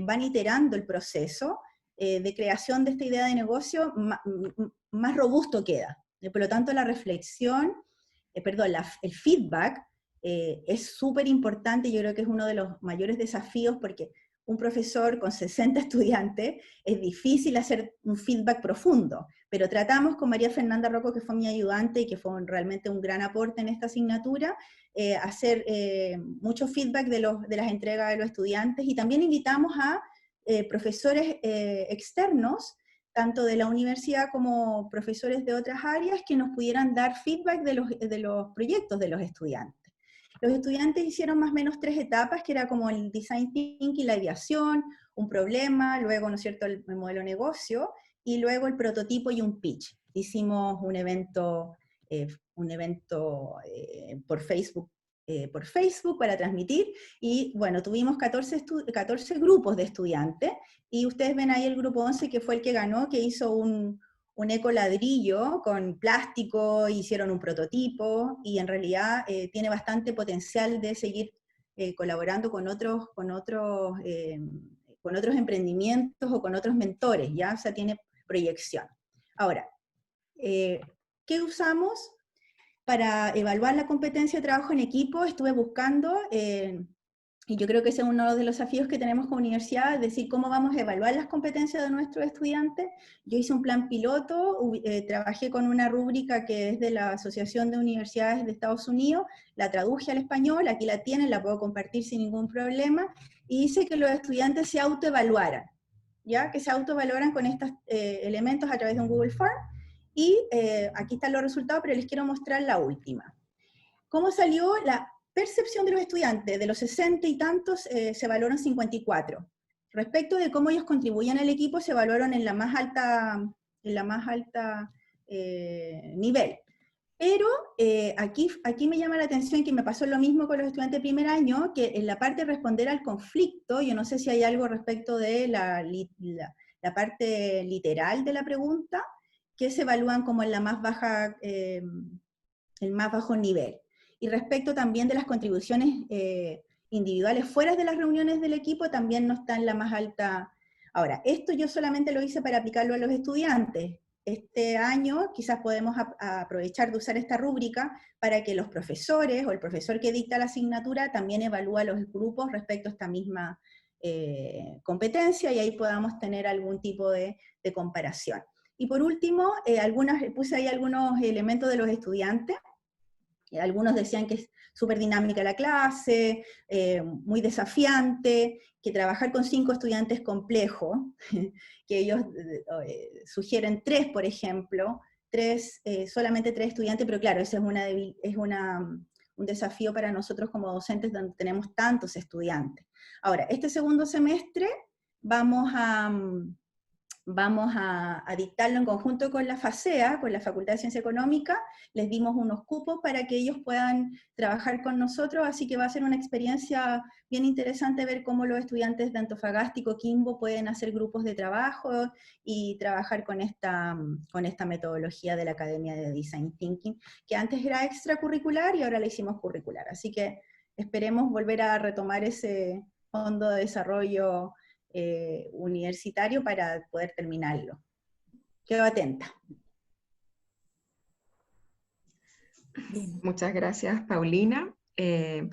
van iterando el proceso de creación de esta idea de negocio, más robusto queda. Por lo tanto, la reflexión, el feedback es súper importante. Yo creo que es uno de los mayores desafíos porque un profesor con 60 estudiantes es difícil hacer un feedback profundo, pero tratamos con María Fernanda Rocco, que fue mi ayudante y que fue realmente un gran aporte en esta asignatura, hacer mucho feedback de las entregas de los estudiantes, y también invitamos a profesores externos, tanto de la universidad como profesores de otras áreas, que nos pudieran dar feedback de los proyectos de los estudiantes. Los estudiantes hicieron más o menos 3 etapas, que era como el design thinking, la ideación, un problema, luego, ¿no es cierto?, el modelo de negocio, y luego el prototipo y un pitch. Hicimos un evento por Facebook para transmitir, y bueno, tuvimos 14 grupos de estudiantes, y ustedes ven ahí el grupo 11, que fue el que ganó, que hizo un ecoladrillo con plástico, hicieron un prototipo, y en realidad tiene bastante potencial de seguir colaborando con otros emprendimientos o con otros mentores, ¿ya? O sea, tiene proyección. Ahora, ¿qué usamos para evaluar la competencia de trabajo en equipo? Estuve buscando Y yo creo que ese es uno de los desafíos que tenemos como universidad, es decir, cómo vamos a evaluar las competencias de nuestros estudiantes. Yo hice un plan piloto, trabajé con una rúbrica que es de la Asociación de Universidades de Estados Unidos, la traduje al español, aquí la tienen, la puedo compartir sin ningún problema, y hice que los estudiantes se autoevaluaran, ¿ya? Que se autoevaluaran con estos elementos a través de un Google Form, y aquí están los resultados, pero les quiero mostrar la última. ¿Cómo salió la percepción de los estudiantes? De los 60 y tantos se evaluaron 54. Respecto de cómo ellos contribuían al equipo, se evaluaron en la más alta nivel. Pero aquí me llama la atención que me pasó lo mismo con los estudiantes de primer año, que en la parte de responder al conflicto, yo no sé si hay algo respecto de la parte literal de la pregunta, que se evalúan como en la más baja, el más bajo nivel. Y respecto también de las contribuciones individuales fuera de las reuniones del equipo, también no está en la más alta. Ahora, esto yo solamente lo hice para aplicarlo a los estudiantes. Este año quizás podemos aprovechar de usar esta rúbrica para que los profesores o el profesor que dicta la asignatura también evalúe a los grupos respecto a esta misma competencia, y ahí podamos tener algún tipo de comparación. Y por último, puse ahí algunos elementos de los estudiantes. Algunos decían que es súper dinámica la clase, muy desafiante, que trabajar con 5 estudiantes es complejo, que ellos sugieren 3, por ejemplo, solamente 3 estudiantes, pero claro, ese es un desafío para nosotros como docentes donde tenemos tantos estudiantes. Ahora, este segundo semestre vamos a dictarlo en conjunto con la FACEA, con la Facultad de Ciencia Económica. Les dimos unos cupos para que ellos puedan trabajar con nosotros, así que va a ser una experiencia bien interesante ver cómo los estudiantes de Antofagasta y Coquimbo pueden hacer grupos de trabajo y trabajar con esta metodología de la Academia de Design Thinking, que antes era extracurricular y ahora la hicimos curricular. Así que esperemos volver a retomar ese fondo de desarrollo universitario para poder terminarlo. Quedo atenta. Bien. Muchas gracias, Paulina, en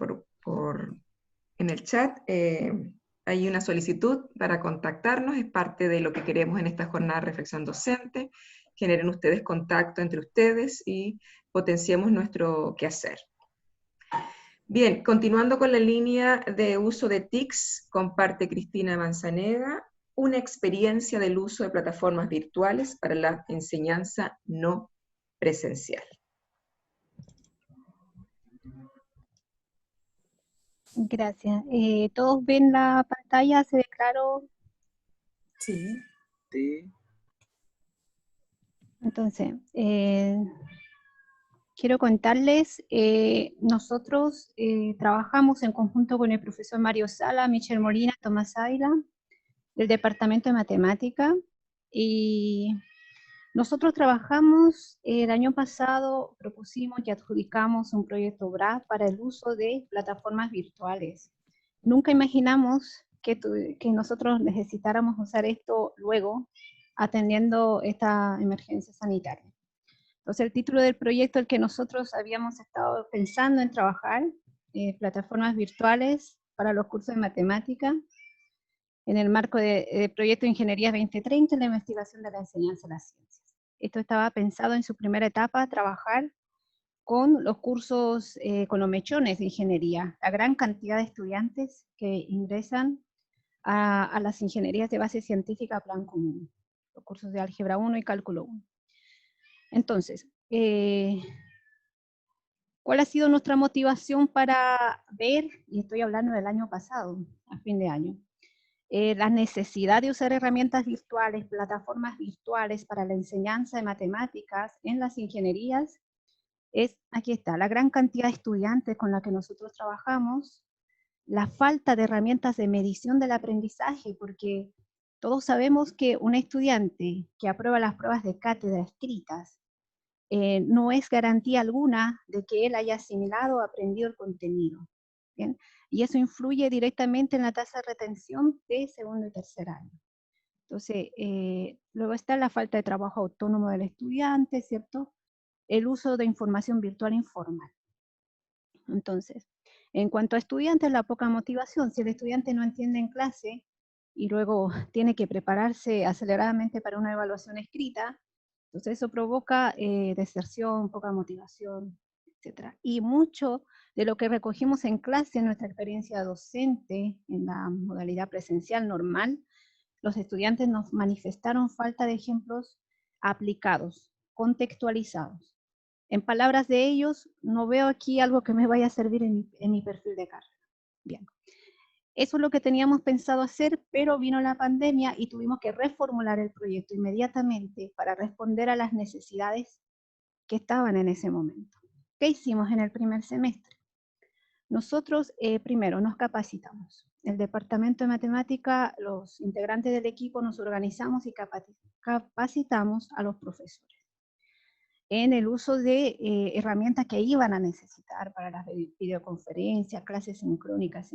el chat. Hay una solicitud para contactarnos, es parte de lo que queremos en esta jornada de reflexión docente. Generen ustedes contacto entre ustedes y potenciemos nuestro quehacer. Bien, continuando con la línea de uso de TICs, comparte Cristina Manzaneda una experiencia del uso de plataformas virtuales para la enseñanza no presencial. Gracias. ¿Todos ven la pantalla? ¿Se ve claro? Sí. Sí. Entonces, quiero contarles, nosotros trabajamos en conjunto con el profesor Mario Sala, Michelle Molina, Tomás Ayla, del Departamento de Matemática, y nosotros trabajamos, el año pasado propusimos y adjudicamos un proyecto BRA para el uso de plataformas virtuales. Nunca imaginamos que nosotros necesitáramos usar esto luego, atendiendo esta emergencia sanitaria. Entonces el título del proyecto, el que nosotros habíamos estado pensando en trabajar, plataformas virtuales para los cursos de matemática, en el marco de Proyecto de Ingeniería 2030, la investigación de la enseñanza de las ciencias. Esto estaba pensado en su primera etapa, trabajar con los cursos, con los mechones de ingeniería, la gran cantidad de estudiantes que ingresan a las ingenierías de base científica a plan común, los cursos de álgebra 1 y cálculo 1. Entonces, ¿cuál ha sido nuestra motivación para ver, y estoy hablando del año pasado, a fin de año, la necesidad de usar herramientas virtuales, plataformas virtuales para la enseñanza de matemáticas en las ingenierías? Aquí está, la gran cantidad de estudiantes con la que nosotros trabajamos, la falta de herramientas de medición del aprendizaje, porque todos sabemos que un estudiante que aprueba las pruebas de cátedra escritas no es garantía alguna de que él haya asimilado o aprendido el contenido. ¿Bien? Y eso influye directamente en la tasa de retención de segundo y tercer año. Entonces, luego está la falta de trabajo autónomo del estudiante, ¿cierto? El uso de información virtual informal. Entonces, En cuanto a estudiantes, la poca motivación. Si el estudiante no entiende en clase y luego tiene que prepararse aceleradamente para una evaluación escrita, entonces eso provoca deserción, poca motivación, etc. Y mucho de lo que recogimos en clase, en nuestra experiencia docente, en la modalidad presencial normal, los estudiantes nos manifestaron falta de ejemplos aplicados, contextualizados. En palabras de ellos, no veo aquí algo que me vaya a servir en mi perfil de carrera. Bien. Eso es lo que teníamos pensado hacer, pero vino la pandemia y tuvimos que reformular el proyecto inmediatamente para responder a las necesidades que estaban en ese momento. ¿Qué hicimos en el primer semestre? Nosotros primero nos capacitamos. El departamento de matemática, los integrantes del equipo nos organizamos y capacitamos a los profesores en el uso de herramientas que iban a necesitar para las videoconferencias, clases sincrónicas,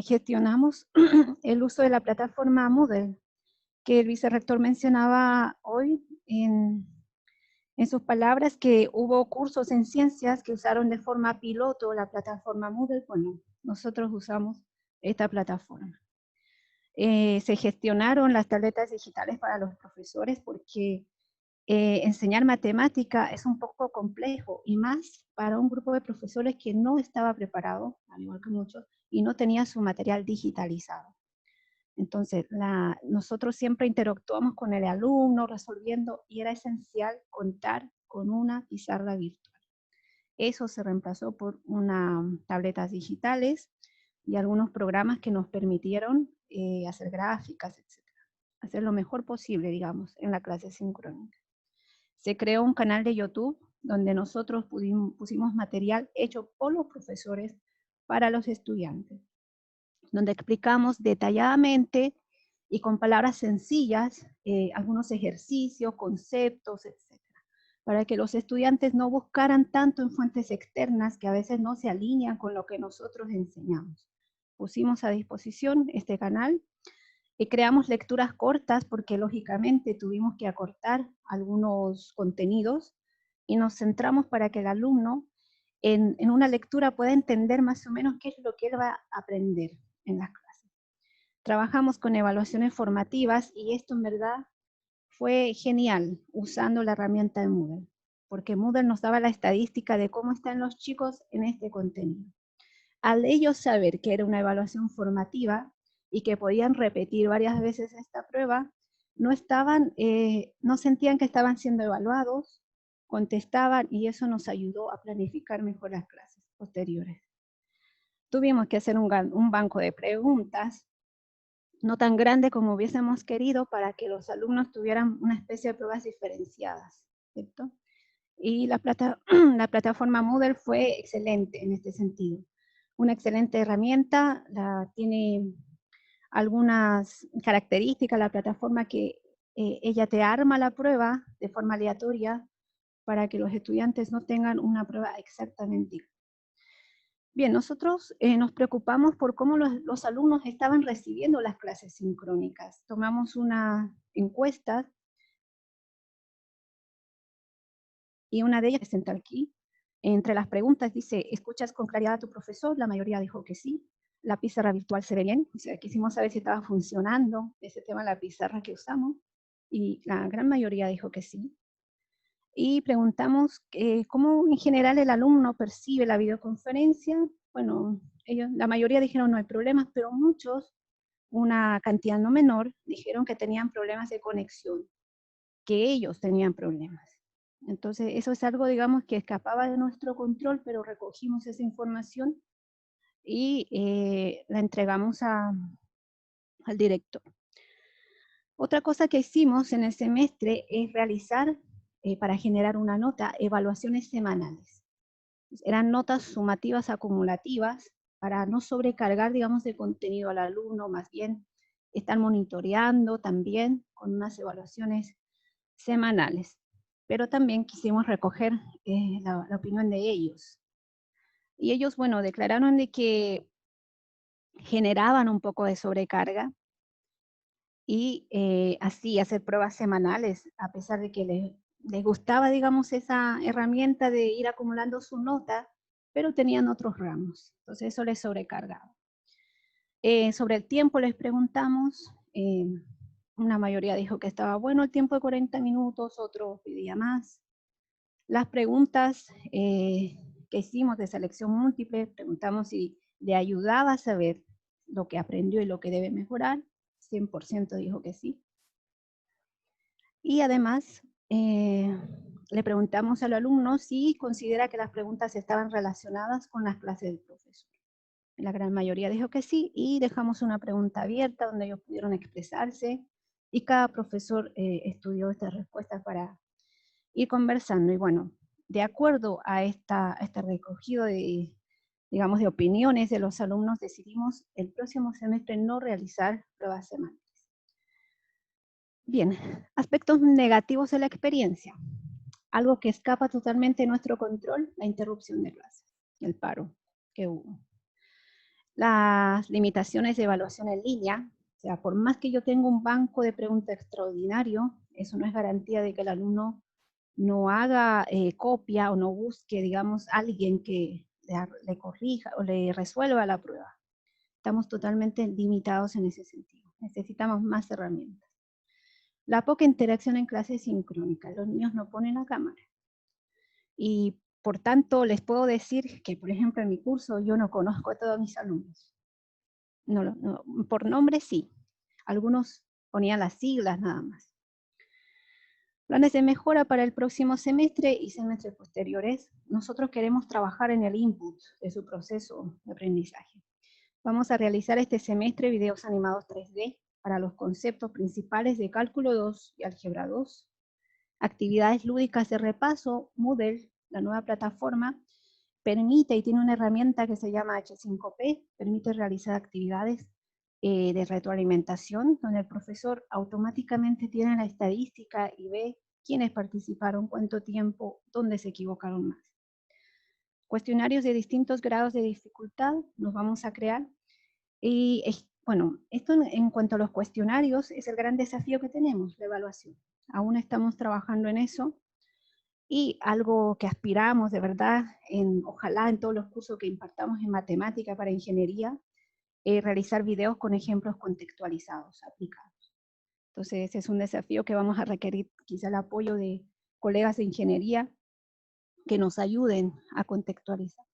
gestionamos el uso de la plataforma Moodle, que el vicerrector mencionaba hoy en sus palabras, que hubo cursos en ciencias que usaron de forma piloto la plataforma Moodle. Bueno, nosotros usamos esta plataforma. Se gestionaron las tabletas digitales para los profesores porque enseñar matemática es un poco complejo, y más para un grupo de profesores que no estaba preparado, al igual que muchos, y no tenía su material digitalizado. Entonces, nosotros siempre interactuamos con el alumno resolviendo, y era esencial contar con una pizarra virtual. Eso se reemplazó por unas tabletas digitales y algunos programas que nos permitieron hacer gráficas, etc. Hacer lo mejor posible, digamos, en la clase sincrónica. Se creó un canal de YouTube donde nosotros pusimos material hecho por los profesores para los estudiantes, donde explicamos detalladamente y con palabras sencillas algunos ejercicios, conceptos, etc., para que los estudiantes no buscaran tanto en fuentes externas que a veces no se alinean con lo que nosotros enseñamos. Pusimos a disposición este canal y creamos lecturas cortas porque lógicamente tuvimos que acortar algunos contenidos y nos centramos para que el alumno en una lectura pueda entender más o menos qué es lo que él va a aprender en las clases. Trabajamos con evaluaciones formativas y esto en verdad fue genial usando la herramienta de Moodle, porque Moodle nos daba la estadística de cómo están los chicos en este contenido. Al ellos saber que era una evaluación formativa y que podían repetir varias veces esta prueba, no sentían que estaban siendo evaluados, contestaban, y eso nos ayudó a planificar mejor las clases posteriores. Tuvimos que hacer un banco de preguntas, no tan grande como hubiésemos querido, para que los alumnos tuvieran una especie de pruebas diferenciadas, ¿cierto? Y la plataforma Moodle fue excelente en este sentido. Una excelente herramienta, tiene algunas características la plataforma que ella te arma la prueba de forma aleatoria para que los estudiantes no tengan una prueba exactamente igual. Bien, nosotros nos preocupamos por cómo los alumnos estaban recibiendo las clases sincrónicas. Tomamos una encuesta y una de ellas presenta aquí. Entre las preguntas dice, ¿escuchas con claridad a tu profesor? La mayoría dijo que sí. La pizarra virtual se ve bien. O sea, quisimos saber si estaba funcionando ese tema de la pizarra que usamos, y la gran mayoría dijo que sí. Y preguntamos cómo en general el alumno percibe la videoconferencia. Bueno, la mayoría dijeron no hay problemas, pero muchos, una cantidad no menor, dijeron que tenían problemas de conexión, que ellos tenían problemas. Entonces, eso es algo, digamos, que escapaba de nuestro control, pero recogimos esa información y la entregamos al director. Otra cosa que hicimos en el semestre es realizar, para generar una nota, evaluaciones semanales. Eran notas sumativas acumulativas para no sobrecargar, digamos, de contenido al alumno, más bien estar monitoreando también con unas evaluaciones semanales. Pero también quisimos recoger la opinión de ellos. Y ellos, bueno, declararon de que generaban un poco de sobrecarga y así hacer pruebas semanales, a pesar de que les gustaba, digamos, esa herramienta de ir acumulando su nota, pero tenían otros ramos, entonces eso les sobrecargaba. Sobre el tiempo les preguntamos, una mayoría dijo que estaba bueno el tiempo de 40 minutos, otros pedía más. Las preguntas que hicimos de selección múltiple, preguntamos si le ayudaba a saber lo que aprendió y lo que debe mejorar, 100% dijo que sí. Y además, le preguntamos al alumno si considera que las preguntas estaban relacionadas con las clases del profesor. La gran mayoría dijo que sí, y dejamos una pregunta abierta donde ellos pudieron expresarse, y cada profesor estudió estas respuestas para ir conversando. Y bueno, de acuerdo a este recogido de, digamos, de opiniones de los alumnos, decidimos el próximo semestre no realizar pruebas semánticas. Bien, aspectos negativos de la experiencia. Algo que escapa totalmente de nuestro control, la interrupción de clases, el paro que hubo. Las limitaciones de evaluación en línea, o sea, por más que yo tenga un banco de preguntas extraordinario, eso no es garantía de que el alumno no haga copia o no busque, digamos, alguien que le corrija o le resuelva la prueba. Estamos totalmente limitados en ese sentido. Necesitamos más herramientas. La poca interacción en clases sincrónicas. Los niños no ponen la cámara. Y por tanto, les puedo decir que, por ejemplo, en mi curso yo no conozco a todos mis alumnos. No, por nombre sí. Algunos ponían las siglas nada más. Planes de mejora para el próximo semestre y semestres posteriores. Nosotros queremos trabajar en el input de su proceso de aprendizaje. Vamos a realizar este semestre videos animados 3D para los conceptos principales de Cálculo 2 y Álgebra 2. Actividades lúdicas de repaso. Moodle, la nueva plataforma, permite y tiene una herramienta que se llama H5P, permite realizar actividades de retroalimentación, donde el profesor automáticamente tiene la estadística y ve quiénes participaron, cuánto tiempo, dónde se equivocaron más. Cuestionarios de distintos grados de dificultad nos vamos a crear. Y bueno, esto en cuanto a los cuestionarios es el gran desafío que tenemos, la evaluación. Aún estamos trabajando en eso. Y algo que aspiramos de verdad, ojalá en todos los cursos que impartamos en matemática para ingeniería, realizar videos con ejemplos contextualizados, aplicados. Entonces ese es un desafío que vamos a requerir quizá el apoyo de colegas de ingeniería que nos ayuden a contextualizar.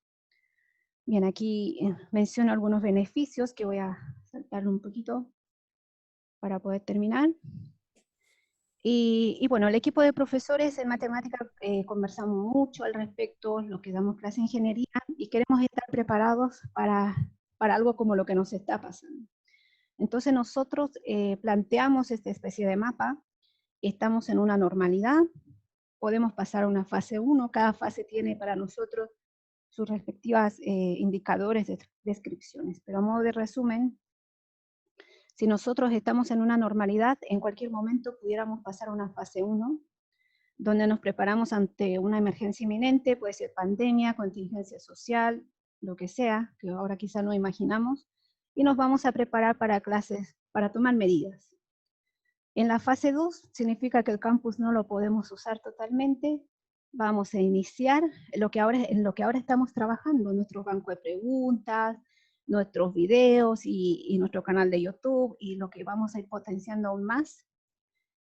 Bien, aquí menciono algunos beneficios que voy a saltar un poquito para poder terminar. Y bueno, el equipo de profesores en matemática conversamos mucho al respecto, los que damos clase de ingeniería, y queremos estar preparados para algo como lo que nos está pasando. Entonces nosotros planteamos esta especie de mapa, estamos en una normalidad, podemos pasar a una fase 1, cada fase tiene para nosotros sus respectivas indicadores de descripciones, pero a modo de resumen, si nosotros estamos en una normalidad, en cualquier momento pudiéramos pasar a una fase 1, donde nos preparamos ante una emergencia inminente, puede ser pandemia, contingencia social, lo que sea, que ahora quizá no imaginamos, y nos vamos a preparar para clases, para tomar medidas. En la fase 2 significa que el campus no lo podemos usar totalmente, vamos a iniciar en lo que ahora estamos trabajando, nuestro banco de preguntas, nuestros videos y nuestro canal de YouTube, y lo que vamos a ir potenciando aún más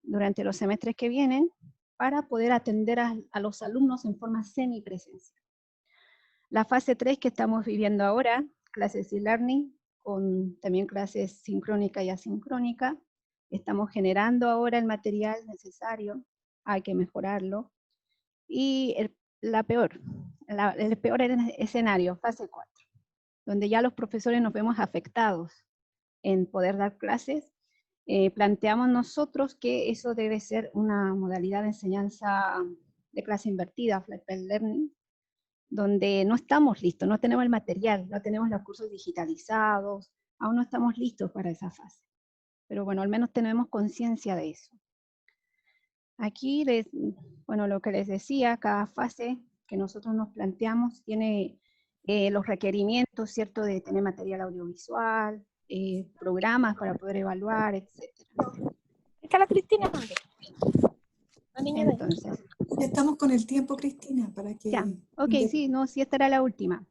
durante los semestres que vienen, para poder atender a los alumnos en forma semipresencial. La fase 3 que estamos viviendo ahora, clases e-learning, con también clases sincrónica y asincrónica, estamos generando ahora el material necesario, hay que mejorarlo, y el peor escenario, fase 4, donde ya los profesores nos vemos afectados en poder dar clases. Planteamos nosotros que eso debe ser una modalidad de enseñanza de clase invertida, flat-path learning, donde no estamos listos, no tenemos el material, no tenemos los cursos digitalizados, aún no estamos listos para esa fase. Pero bueno, al menos tenemos conciencia de eso. Aquí, bueno, lo que les decía, cada fase que nosotros nos planteamos tiene los requerimientos, ¿cierto?, de tener material audiovisual, programas para poder evaluar, etc. Está la Cristina. Entonces, Ya estamos con el tiempo, Cristina, para que... Ya, ok, sí, no, sí, esta era la última.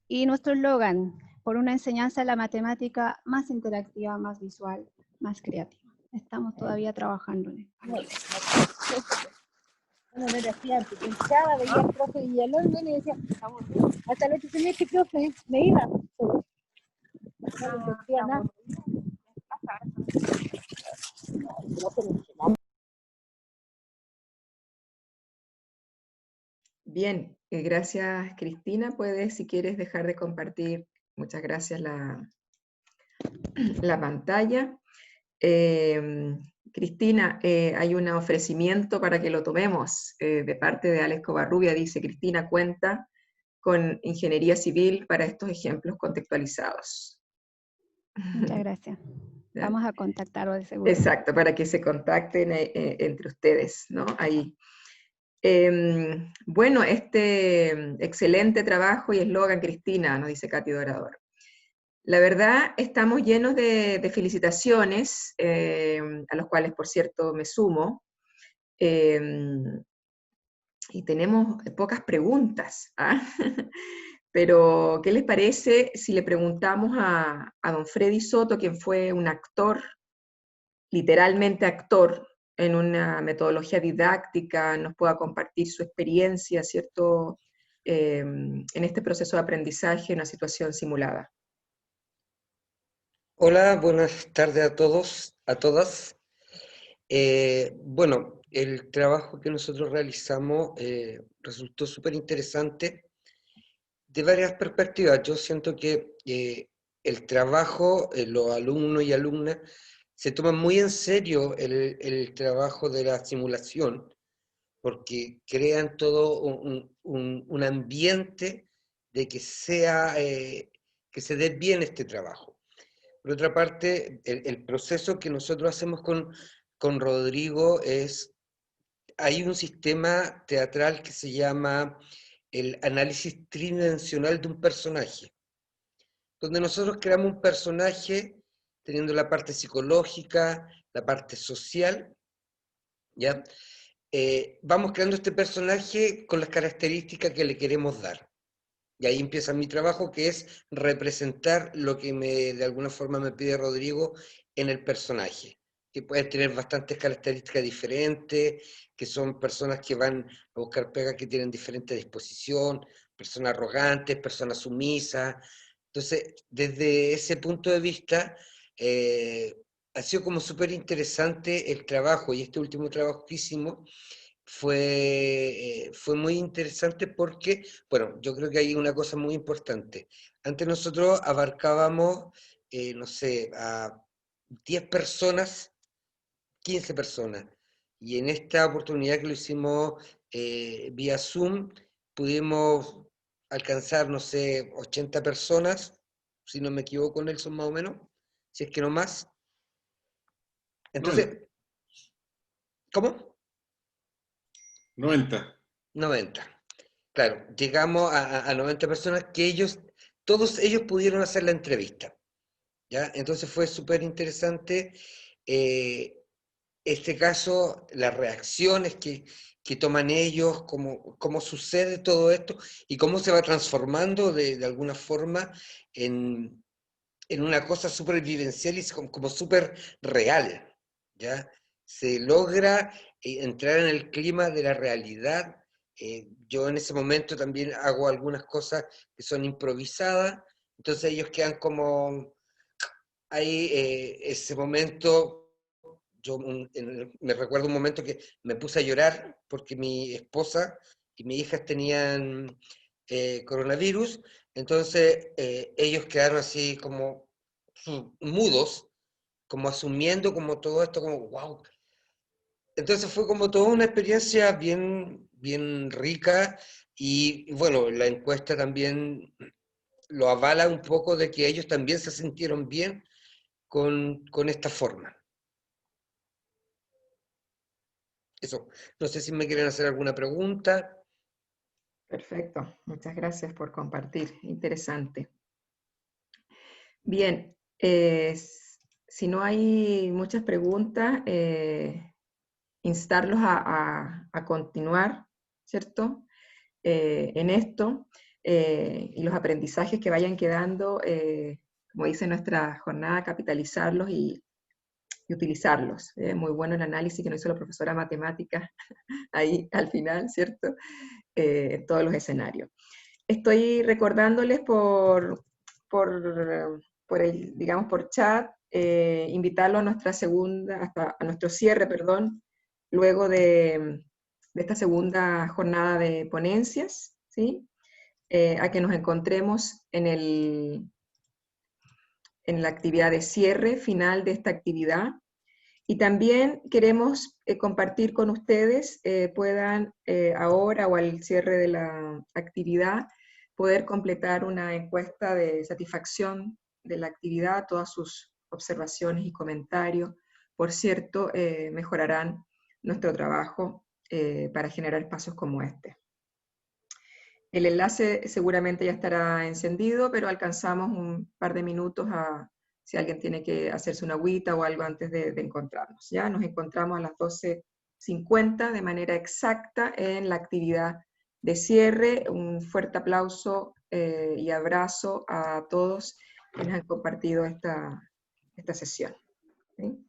Y nuestro eslogan, por una enseñanza de la matemática más interactiva, más visual, más creativa. Estamos todavía trabajando en esto. Bueno, no era así antes, pensaba, veía al profe Villalón y decía, hasta el 8 semestre, profe, me iba. No le decía nada. Bien, gracias Cristina. Puedes, si quieres, dejar de compartir, muchas gracias, la pantalla. Cristina, hay un ofrecimiento para que lo tomemos de parte de Alex Covarrubia. Dice, Cristina cuenta con ingeniería civil para estos ejemplos contextualizados. Muchas gracias. Vamos a contactarlo de seguro. Exacto, para que se contacten entre ustedes, ¿no? Ahí. Bueno, excelente trabajo y eslogan, Cristina, nos dice Katy Dorador. La verdad, estamos llenos de felicitaciones, a los cuales, por cierto, me sumo, y tenemos pocas preguntas, ¿ah? Pero, ¿qué les parece si le preguntamos a don Freddy Soto, quien fue un actor, literalmente actor, en una metodología didáctica, nos pueda compartir su experiencia, ¿cierto?, en este proceso de aprendizaje en una situación simulada. Hola, buenas tardes a todos, a todas. Bueno, el trabajo que nosotros realizamos resultó súper interesante de varias perspectivas. Yo siento que el trabajo, los alumnos y alumnas, se toman muy en serio el trabajo de la simulación, porque crean todo un ambiente de que que se dé bien este trabajo. Por otra parte, el proceso que nosotros hacemos con Rodrigo hay un sistema teatral que se llama el análisis tridimensional de un personaje, donde nosotros creamos un personaje teniendo la parte psicológica, la parte social, ¿ya? Vamos creando este personaje con las características que le queremos dar. Y ahí empieza mi trabajo, que es representar lo que de alguna forma me pide Rodrigo en el personaje, que pueden tener bastantes características diferentes, que son personas que van a buscar pega que tienen diferente disposición, personas arrogantes, personas sumisas. Entonces, desde ese punto de vista, ha sido como súper interesante el trabajo, y este último trabajo que hicimos fue muy interesante porque, bueno, yo creo que hay una cosa muy importante. Antes nosotros abarcábamos, no sé, a 10 personas, 15 personas, y en esta oportunidad que lo hicimos vía Zoom, pudimos alcanzar, no sé, 80 personas, si no me equivoco, Nelson, más o menos, si es que no más. Entonces, ¿cómo? 90. 90. Claro, llegamos a 90 personas que todos ellos pudieron hacer la entrevista, ¿ya? Entonces fue súper interesante este caso, las reacciones que toman ellos, cómo sucede todo esto y cómo se va transformando de alguna forma en una cosa súper vivencial y como súper real, ¿ya? Se logra entrar en el clima de la realidad. Yo en ese momento también hago algunas cosas que son improvisadas, entonces ellos quedan como ahí, ese momento, me recuerdo un momento que me puse a llorar porque mi esposa y mi hija tenían coronavirus, entonces ellos quedaron así como mudos, como asumiendo como todo esto, como wow. Entonces fue como toda una experiencia bien, bien rica y bueno, la encuesta también lo avala un poco de que ellos también se sintieron bien con esta forma. Eso, no sé si me quieren hacer alguna pregunta. Perfecto, muchas gracias por compartir, interesante. Bien, si no hay muchas preguntas, instarlos a continuar, ¿cierto? En esto, y los aprendizajes que vayan quedando, como dice nuestra jornada, capitalizarlos y utilizarlos. Muy bueno el análisis que nos hizo la profesora de matemáticas ahí al final, ¿cierto? En todos los escenarios. Estoy recordándoles por chat, invitarlo a nuestra a nuestro cierre, perdón, luego de esta segunda jornada de ponencias, ¿sí? A que nos encontremos en la actividad de cierre final de esta actividad. Y también queremos compartir con ustedes, puedan ahora o al cierre de la actividad, poder completar una encuesta de satisfacción de la actividad, todas sus observaciones y comentarios. Por cierto, mejorarán nuestro trabajo para generar espacios como este. El enlace seguramente ya estará encendido, pero alcanzamos un par de minutos si alguien tiene que hacerse una agüita o algo antes de encontrarnos. Ya nos encontramos a las 12:50 de manera exacta en la actividad de cierre. Un fuerte aplauso y abrazo a todos quienes han compartido esta sesión. ¿Sí?